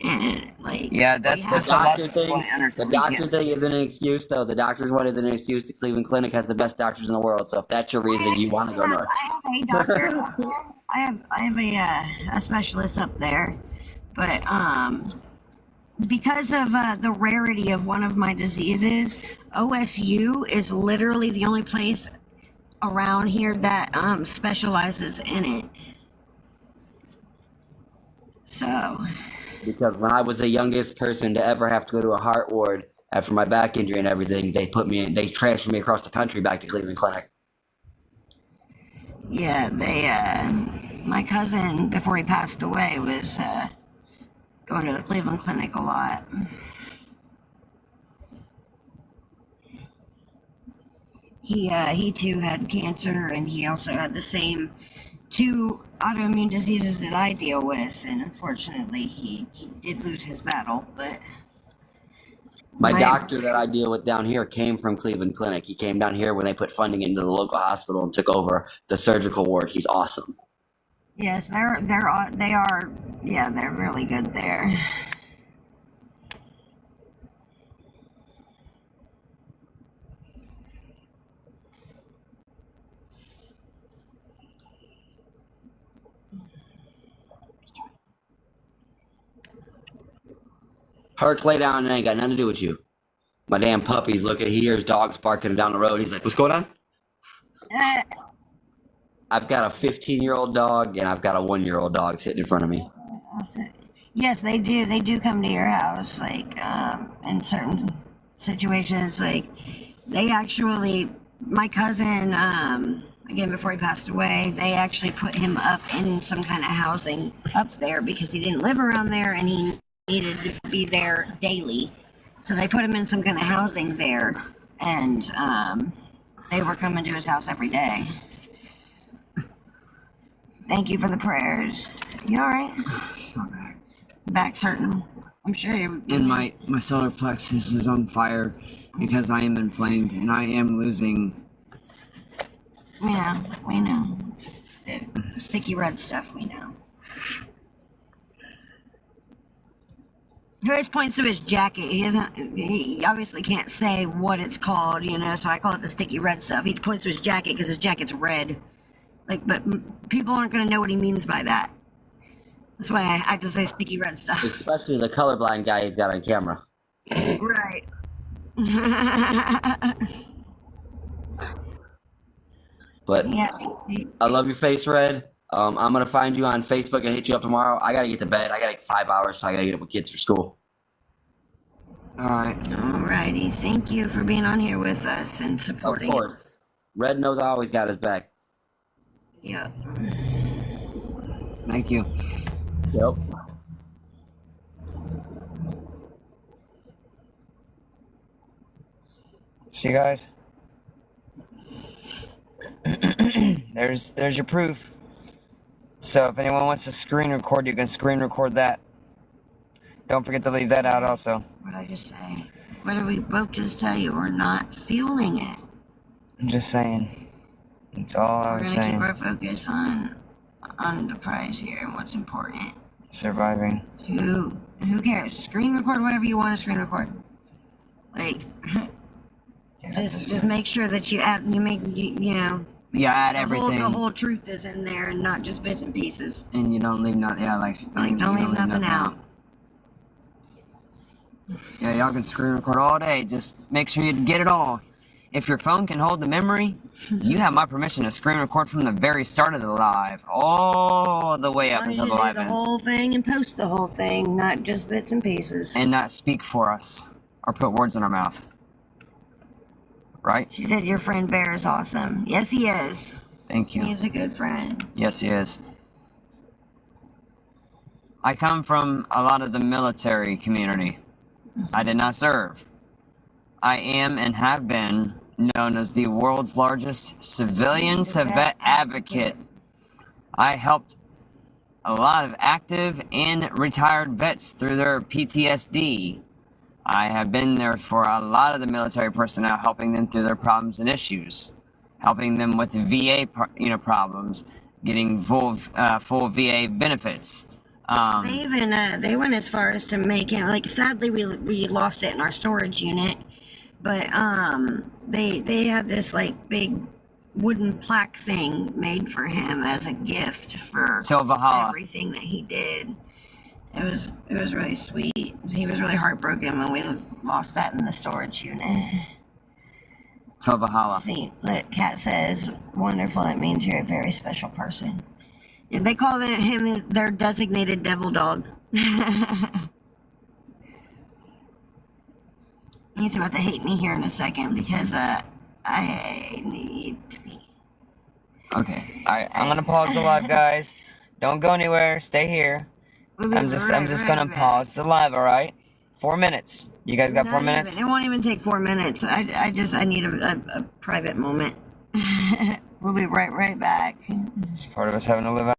And like, Yeah, that's The just a lot doctor of people thing. don't understand. The doctor thing isn't an excuse, though. The doctor's one isn't an excuse. The Cleveland Clinic has the best doctors in the world. So if that's your reason, you want to go north. I have a doctor up there. I have a specialist up there, but because of the rarity of one of my diseases, OSU is literally the only place around here that specializes in it. So, Because when I was the youngest person to ever have to go to a heart ward after my back injury and everything, they transferred me across the country back to Cleveland Clinic. yeah, my cousin, before he passed away, was going to the Cleveland Clinic a lot. He too had cancer, and he also had the same 2 autoimmune diseases that I deal with, and unfortunately he did lose his battle, but My doctor that I deal with down here came from Cleveland Clinic. He came down here when they put funding into the local hospital and took over the surgical ward. He's awesome. yes, they are, yeah, they're really good there. Herc, lay down, and it ain't got nothing to do with you. My damn puppy's looking. He hears dogs barking down the road. He's like, "What's going on?" I've got a 15-year-old dog, and I've got a 1-year-old dog sitting in front of me. Yes, they do. They do come to your house, like in certain situations. Like they actually, my cousin, again before he passed away, they actually put him up in some kind of housing up there because he didn't live around there and he needed to be there daily. So they put him in some kind of housing there, and they were coming to his house every day. Thank you for the prayers. You all right? It's not bad. Back's hurting. I'm sure you're. And my solar plexus is on fire because I am inflamed and I am losing. We know. The sticky red stuff, we know. He always points to his jacket. He obviously can't say what it's called, so I call it the sticky red stuff. He points to his jacket because his jacket's red. But people aren't going to know what he means by that. That's why I just say sticky red stuff. Especially the colorblind guy he's got on camera. Right. But Yeah. I love your face, Red. I'm gonna find you on Facebook and hit you up tomorrow. I gotta get to bed. I got like 5 hours, so I gotta get up with kids for school. Alright. Alrighty. Thank you for being on here with us and Of supporting course. Red knows I always got his back. it. Yeah. Thank you. Yep. See you guys. There's your proof. So if anyone wants to screen record, you can screen record that. Don't forget to leave that out also. What did I just say? What did we both just tell you? We're not feeling it. I'm just saying. That's all I We're was gonna keep saying. our focus on the prize here and what's important. Surviving. Who cares? Screen record whatever you want to screen record. Like, just make sure that you add, Yeah, add everything. The whole truth is in there and not just bits and pieces. And you don't leave nothing. Yeah, Don't leave nothing out. Yeah, y'all can screen record all day. Just make sure you get it all. If your phone can hold the memory, you have my permission to screen record from the very start of the live, all the way up until the live the ends. whole thing and post the whole thing, not just bits and pieces. And not speak for us or put words in our mouth. Right? She said your friend Bear is awesome. Yes, he is. Thank you. He's a good friend. Yes, he is. I come from a lot of the military community. I did not serve. I am and have been known as the world's largest civilian to vet advocate. I helped a lot of active and retired vets through their PTSD. I have been there for a lot of the military personnel, helping them through their problems and issues, helping them with VA problems, getting full VA benefits, They even they went as far as to make him like. Sadly, we lost it in our storage unit, but they had this like big wooden plaque thing made for him as a gift for everything that he did. It was really sweet. He was really heartbroken when we lost that in the storage unit. Tovahala. See, look, Kat says, wonderful. It means you're a very special person. And they call him their designated devil dog. He's about to hate me here in a second because I need to be. Okay. Alright, I'm gonna pause the live, guys. Don't go anywhere. Stay here. I'm just gonna pause the live, alright? 4 minutes. You guys got 4 minutes? It won't even take 4 minutes. I need a private moment. We'll be right back. It's part of us having to live out.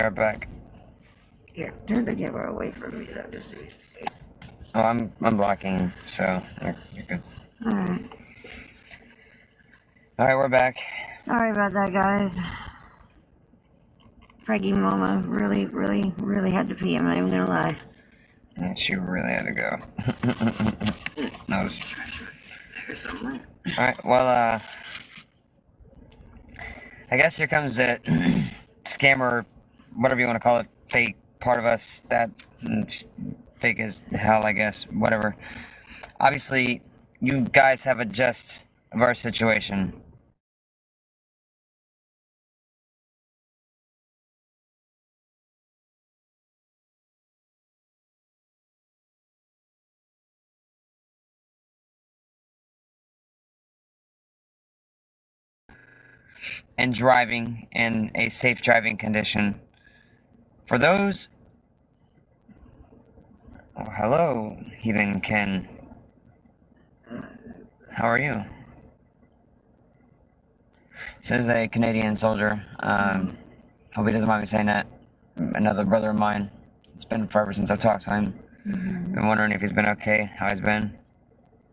Right back. Here, turn the camera away from me, though, just so you see. Oh, I'm blocking, so you're good. Alright. Alright, we're back. Sorry about that, guys. Preggy Mama really, really, really had to pee, I'm not even gonna lie. Yeah, she really had to go. That was... Alright, well, I guess here comes the scammer, whatever you want to call it, fake part of us that fake as hell, I guess, whatever. Obviously, you guys have a gist of our situation. And driving in a safe driving condition. For those... Oh, hello, Heathen Ken. How are you? Says a Canadian soldier. Hope he doesn't mind me saying that. Another brother of mine. It's been forever since I've talked to him. Been wondering if he's been okay, how he's been.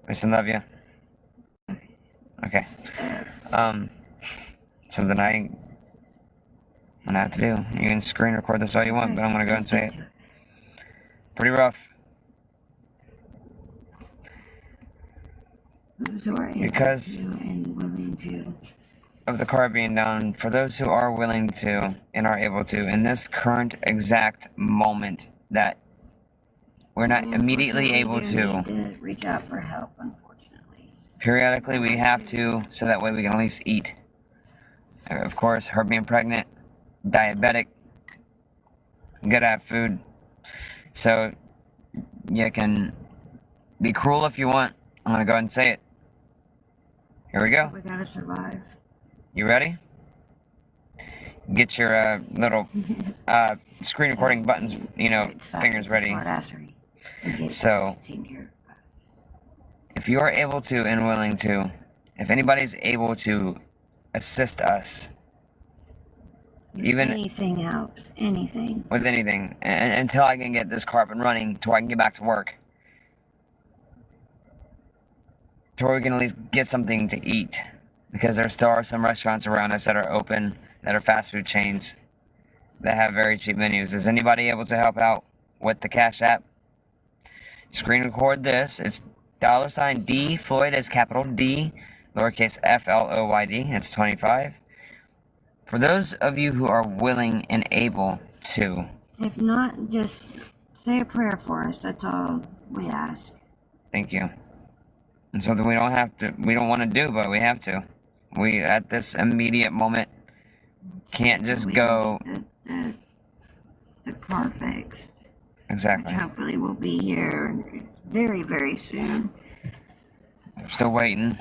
I still love you. Okay. Something I'm gonna have to do. You can screen record this all you want, but I'm gonna go and say it. Pretty rough. Because and willing to. Of the car being down, for those who are willing to and are able to, in this current exact moment that we're not immediately able to reach out for help, unfortunately. Periodically we have to, so that way we can at least eat. Of course, her being pregnant, diabetic, gotta have food. So you can be cruel if you want. I'm gonna go ahead and say it. Here we go. We gotta survive. You ready? Get your little screen recording buttons, you know, fingers ready. So, if you are able to and willing to, if anybody's able to assist us, even anything helps, anything. With anything, and until I can get this car up and running, to where I can get back to work, to where we can at least get something to eat. Because there still are some restaurants around us that are open, that are fast food chains, that have very cheap menus. Is anybody able to help out with the Cash App? Screen record this. It's $D Floyd as capital D, lowercase FLOYD. It's 25. For those of you who are willing and able to. If not, just say a prayer for us. That's all we ask. Thank you. And something we don't want to do, but we have to. We, at this immediate moment, can't just go... The car fixed. Exactly. Which hopefully will be here very, very soon. We're still waiting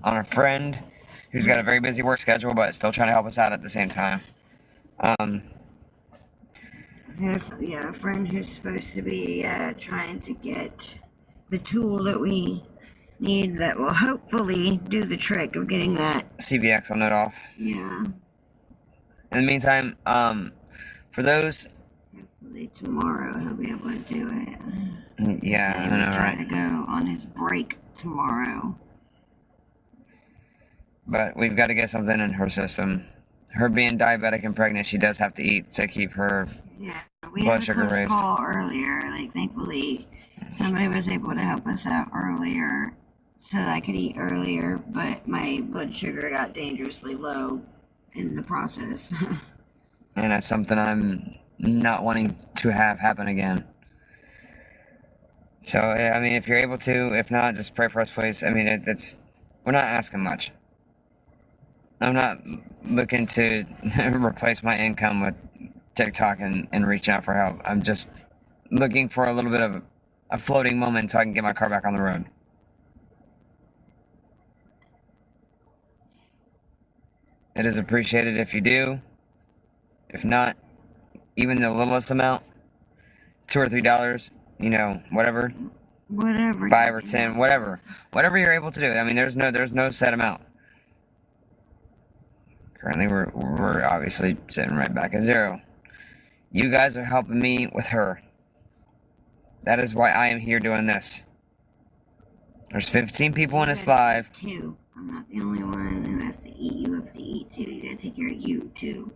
on a friend who's got a very busy work schedule, but still trying to help us out at the same time. A friend who's supposed to be trying to get the tool that we need that will hopefully do the trick of getting that CVX on it off. Yeah. In the meantime, for those... Hopefully tomorrow he'll be able to do it. Yeah, I know, right? Try to go on his break tomorrow. But we've got to get something in her system. Her being diabetic and pregnant, she does have to eat to keep her blood sugar raised. We had a close call earlier. Like, thankfully, somebody was able to help us out earlier so that I could eat earlier, but my blood sugar got dangerously low in the process. And that's something I'm not wanting to have happen again. So, I mean, if you're able to, if not, just pray for us, please. I mean, we're not asking much. I'm not looking to replace my income with TikTok and reaching out for help. I'm just looking for a little bit of a floating moment so I can get my car back on the road. It is appreciated if you do. If not, even the littlest amount, $2 or $3, you know, whatever. Whatever. 5 or 10, whatever you're able to do. I mean, there's no set amount. Currently, we're obviously sitting right back at zero. You guys are helping me with her. That is why I am here doing this. There's 15 people in this live. Too. I'm not the only one who has to eat. You have to eat too. You gotta take care of you too.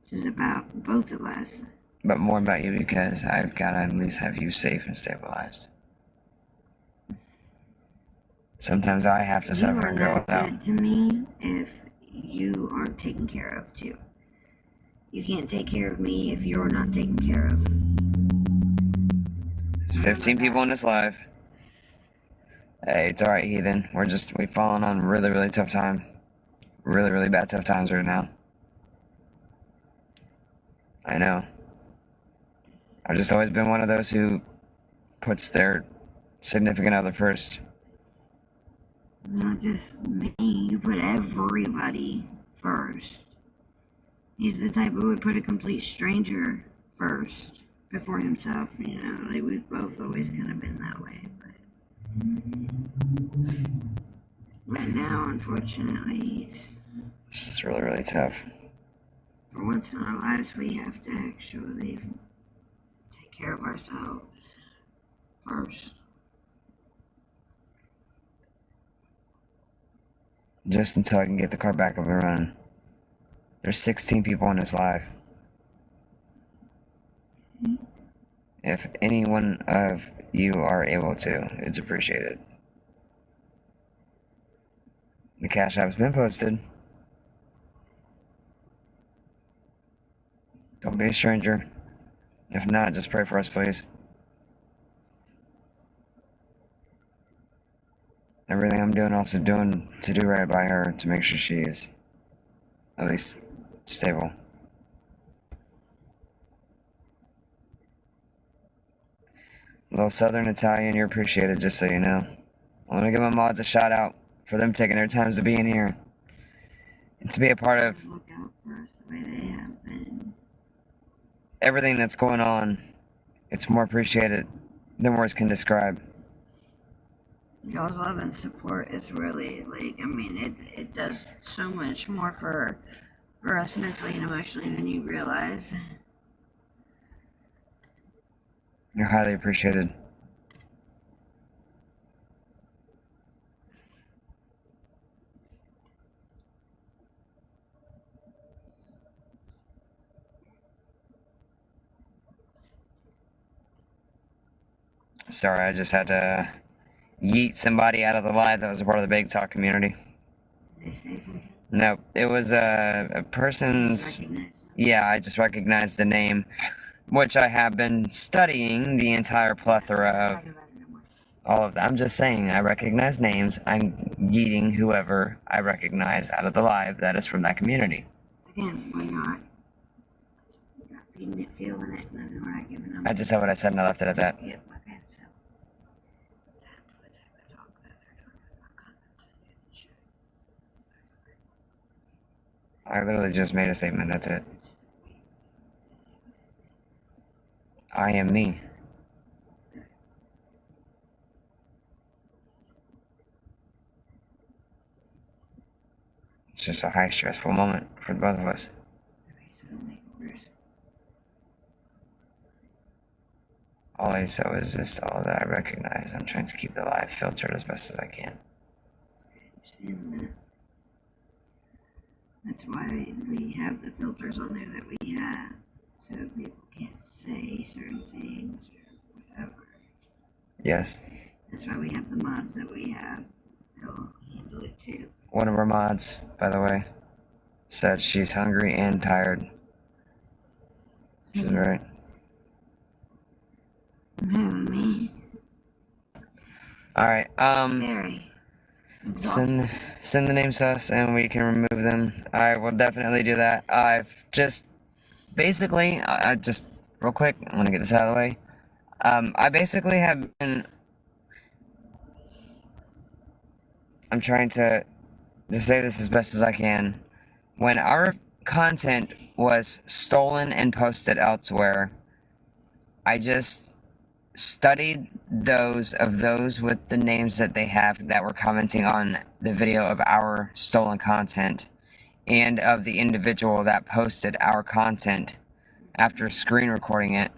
This is about both of us. But more about you because I've got to at least have you safe and stabilized. Sometimes I have to suffer and go without. You are not good to me if you aren't taken care of too. You can't take care of me if you're not taken care of. There's 15 people in this live. Hey, it's alright, heathen. We've fallen on really, really tough time. Really, really bad tough times right now. I know. I've just always been one of those who puts their significant other first. Not just me, you put everybody first. He's the type who would put a complete stranger first before himself, you know, like we've both always kind of been that way, but now, unfortunately, It's really, really tough. For once in our lives, we have to actually take care of ourselves first. Just until I can get the car back up and running. There's 16 people in this live. If any one of you are able to, it's appreciated. The Cash App's been posted. Don't be a stranger. If not, just pray for us, please. Everything I'm doing, also doing to do right by her to make sure she is at least stable. Little Southern Italian, you're appreciated, just so you know. I want to give my mods a shout out for them taking their times to be in here and to be a part of Look out for us the way they have been. Everything that's going on. It's more appreciated than words can describe. Y'all's love and support is really, like, I mean, it does so much more for us mentally and emotionally than you realize. You're highly appreciated. Sorry, I just had to yeet somebody out of the live that was a part of the Big Talk community. Did they say something? No, it was a person's... Yeah, I just recognized the name, which I have been studying the entire plethora of all of that. I'm just saying, I recognize names. I'm yeeting whoever I recognize out of the live that is from that community. Again, why not? You're not feeding it, feeling it, and then we're not giving them. I just said what I said and I left it at that. Yep, okay, so that's the type of talk that they're talking about comments and shit. I literally just made a statement, that's it. I am me. It's just a high stressful moment for both of us. All I saw is just all that I recognize. I'm trying to keep the live filtered as best as I can. That's why we have the filters on there that we have, so people can't say certain things or whatever. Yes. That's why we have the mods that we have. They'll handle it too. One of our mods, by the way, said she's hungry and tired. She's right. Me. Alright, Very. send the names to us and we can remove them. I will definitely do that. I've just, basically, I just, real quick, I want to get this out of the way. I basically have been, I'm trying to say this as best as I can. When our content was stolen and posted elsewhere, I just studied those with the names that they have that were commenting on the video of our stolen content and of the individual that posted our content after screen recording it.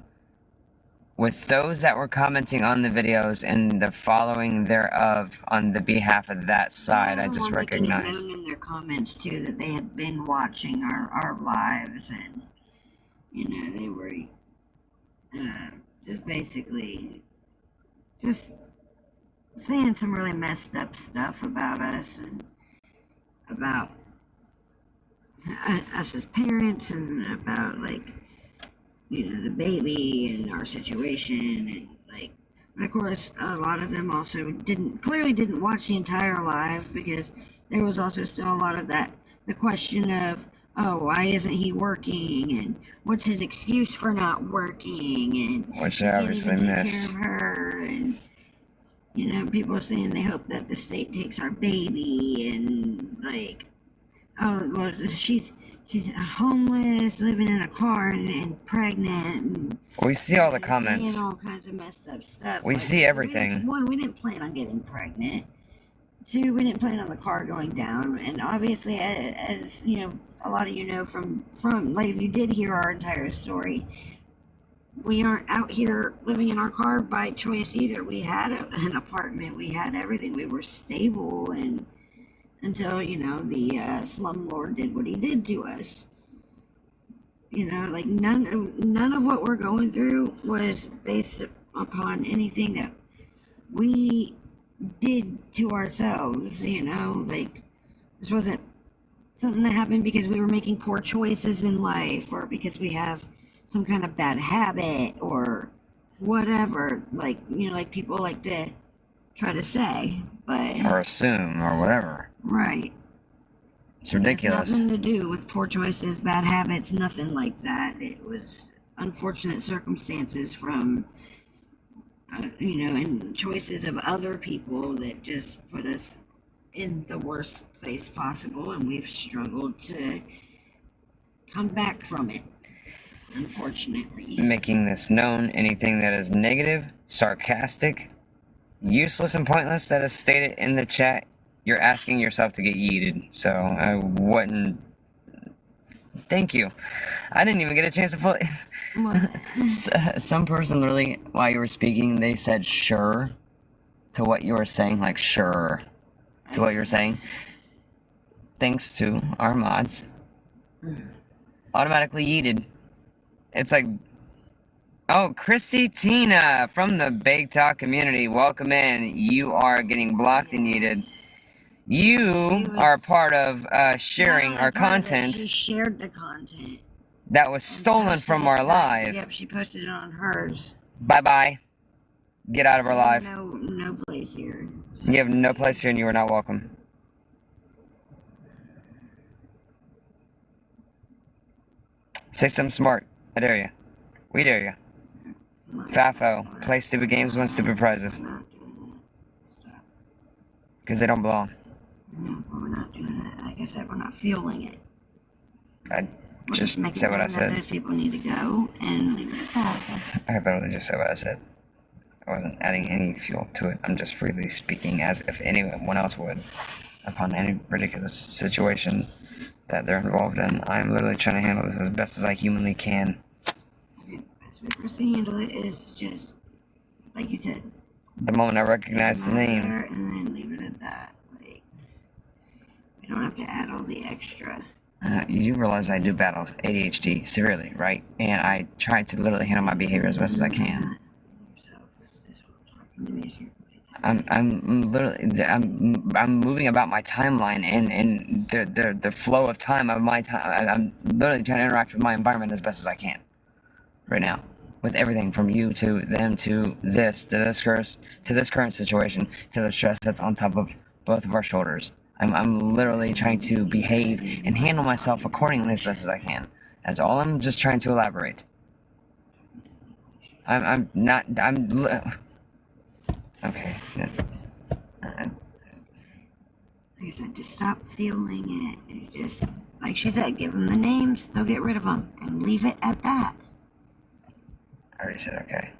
With those that were commenting on the videos and the following thereof on the behalf of that side, I just recognized. Making it known in their comments too that they had been watching our lives, and they were just basically just saying some really messed up stuff about us and about us as parents, and about the baby and our situation, and of course a lot of them also clearly didn't watch the entire live, because there was also still a lot of the question of, oh, why isn't he working, and what's his excuse for not working, and which I obviously missed. Take care of her, and people saying they hope that the state takes our baby, and oh, well, she's homeless, living in a car, and pregnant. And we see all the comments. Saying all kinds of messed up stuff. We see everything. One, we didn't plan on getting pregnant. Two, we didn't plan on the car going down. And obviously, as a lot of you know from if you did hear our entire story, we aren't out here living in our car by choice either. We had an apartment. We had everything. We were stable, and until the slumlord did what he did to us. None of what we're going through was based upon anything that we did to ourselves. This wasn't something that happened because we were making poor choices in life, or because we have some kind of bad habit, or whatever, like people like to try to say, or assume, or whatever. Right. It's ridiculous. It has nothing to do with poor choices, bad habits, nothing like that. It was unfortunate circumstances from, and choices of other people that just put us in the worst place possible, and we've struggled to come back from it, unfortunately. Making this known, anything that is negative, sarcastic, useless, and pointless that is stated in the chat, you're asking yourself to get yeeted. So I wouldn't. Thank you. I didn't even get a chance to fully. Some person literally, while you were speaking, they said sure to what you were saying, like sure to what you were saying. Thanks to our mods, automatically yeeted. It's like, oh, Chrissy Tina from the Big Talk community, welcome in. You are getting blocked and yeeted. You are a part of sharing our content. She shared the content that was stolen from our live. Yep, she posted it on hers. Bye-bye. Get out of our live. No place here. You have no place here, and you are not welcome. Say something smart. I dare you. We dare you. Fafo. Play stupid games, win stupid prizes. Because they don't belong. No, we're not doing that. Like I said, we're not fueling it. I just said what I said. Those people need to go and leave it at that. I literally just said what I said. I wasn't adding any fuel to it. I'm just freely speaking as if anyone else would upon any ridiculous situation that they're involved in. I'm literally trying to handle this as best as I humanly can. The best way for us to handle it is just, like you said, the moment I recognize the name. And then leave it at that. We don't have to add all the extra. You realize I do battle ADHD severely, right? And I try to literally handle my behavior as best as I can. I'm literally I'm moving about my timeline and the flow of time of my time. I'm literally trying to interact with my environment as best as I can right now, with everything from you to them to this current situation to the stress that's on top of both of our shoulders. I'm literally trying to behave and handle myself accordingly as best as I can. That's all. I'm just trying to elaborate. I'm okay. Like I said, just stop feeling it. You just, like she said, give them the names, they'll get rid of them, and leave it at that. I already said okay.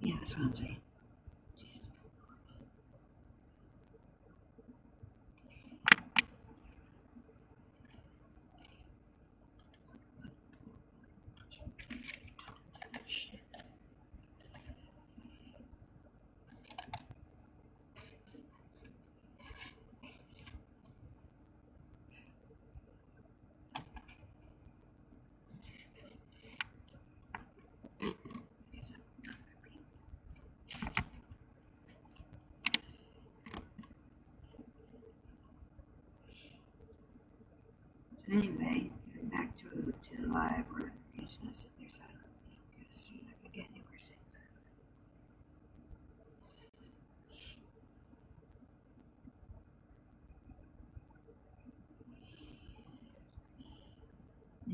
Yeah, that's what I'm saying. Jesus Anyway, back to the live. We're just gonna sit there silently because you're not gonna get anywhere soon.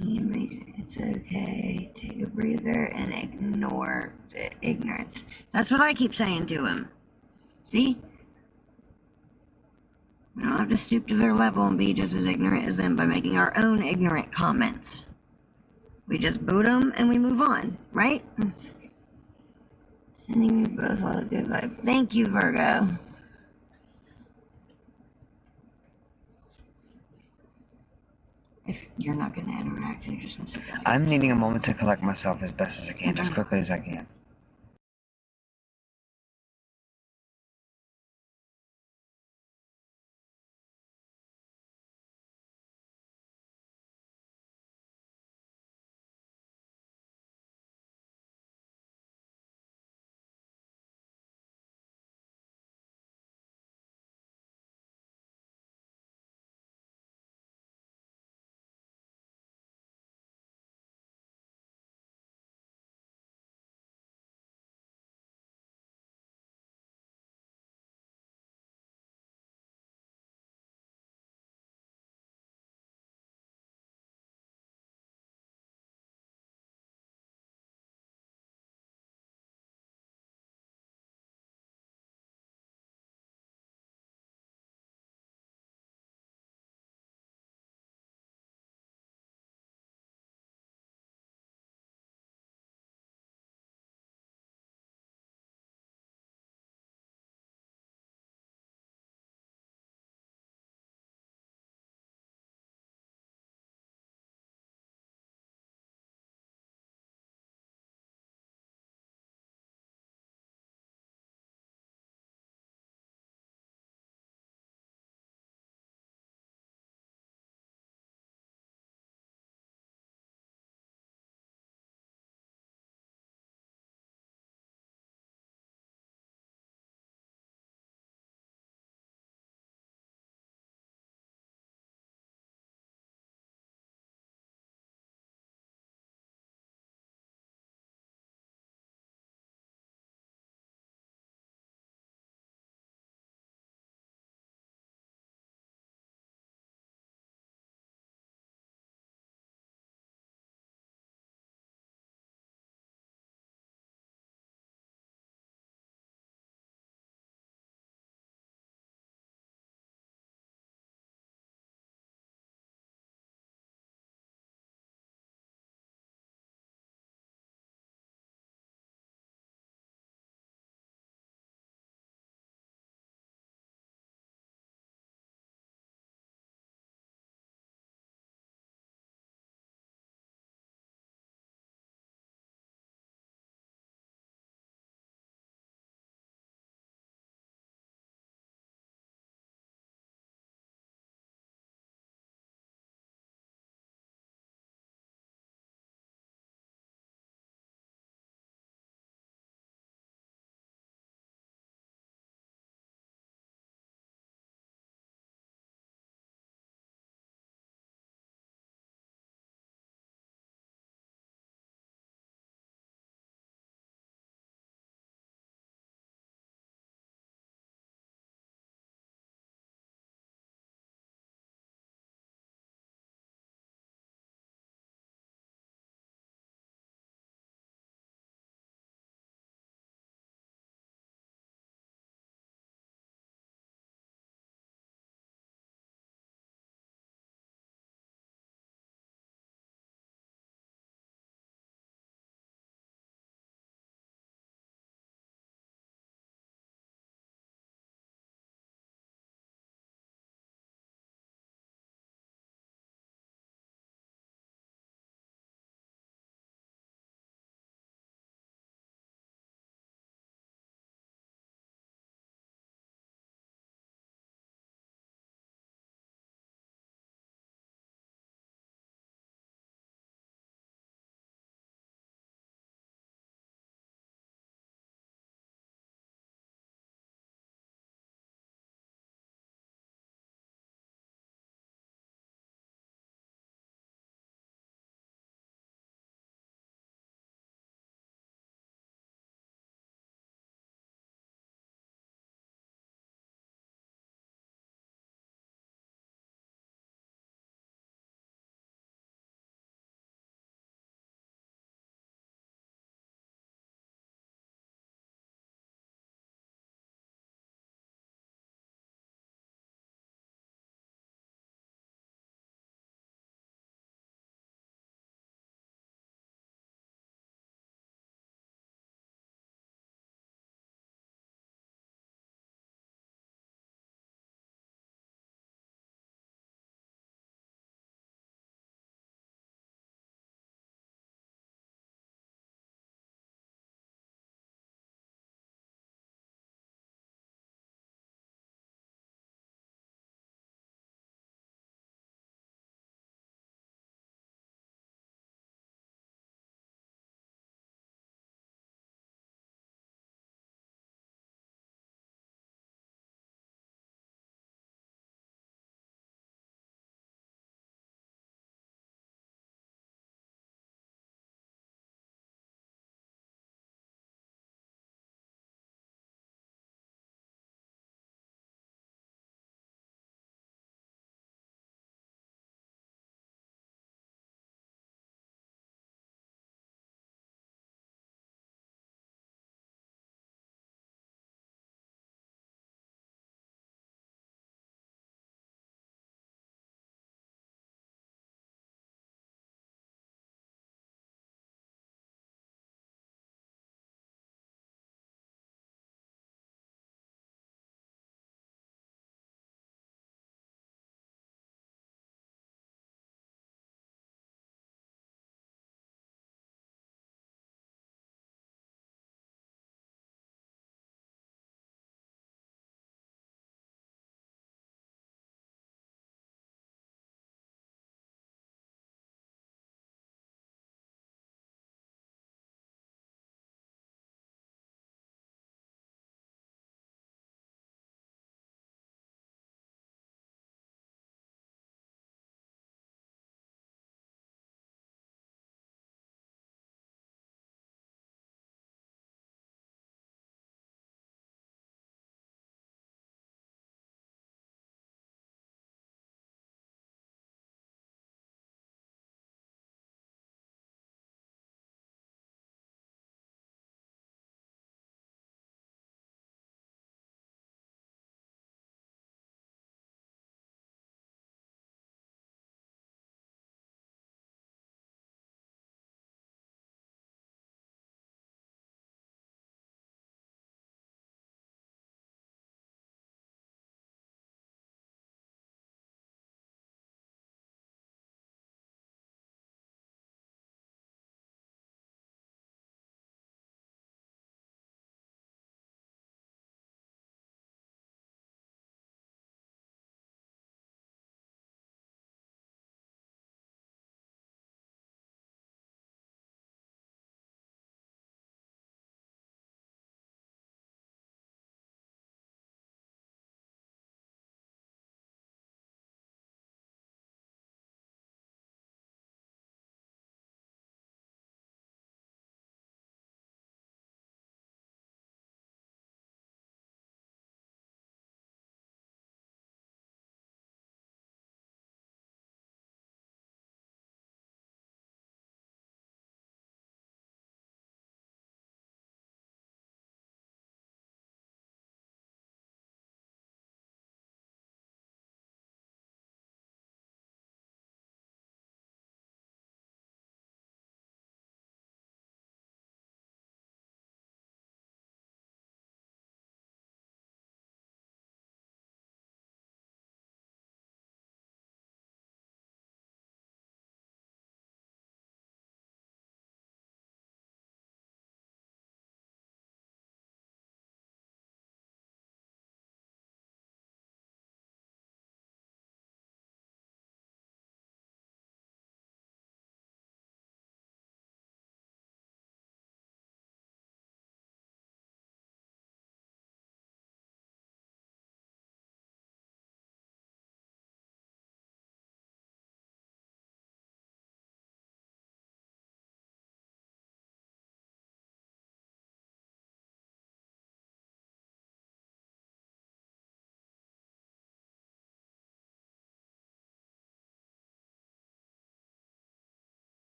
Anyway, it's okay. Take a breather and ignore the ignorance. That's what I keep saying to him. See? We don't have to stoop to their level and be just as ignorant as them by making our own ignorant comments. We just boot them and we move on, right? Sending you both all the good vibes. Thank you, Virgo. If you're not going to interact, you're just going to sit there. I'm needing a moment to collect myself as best as I can, as quickly as I can.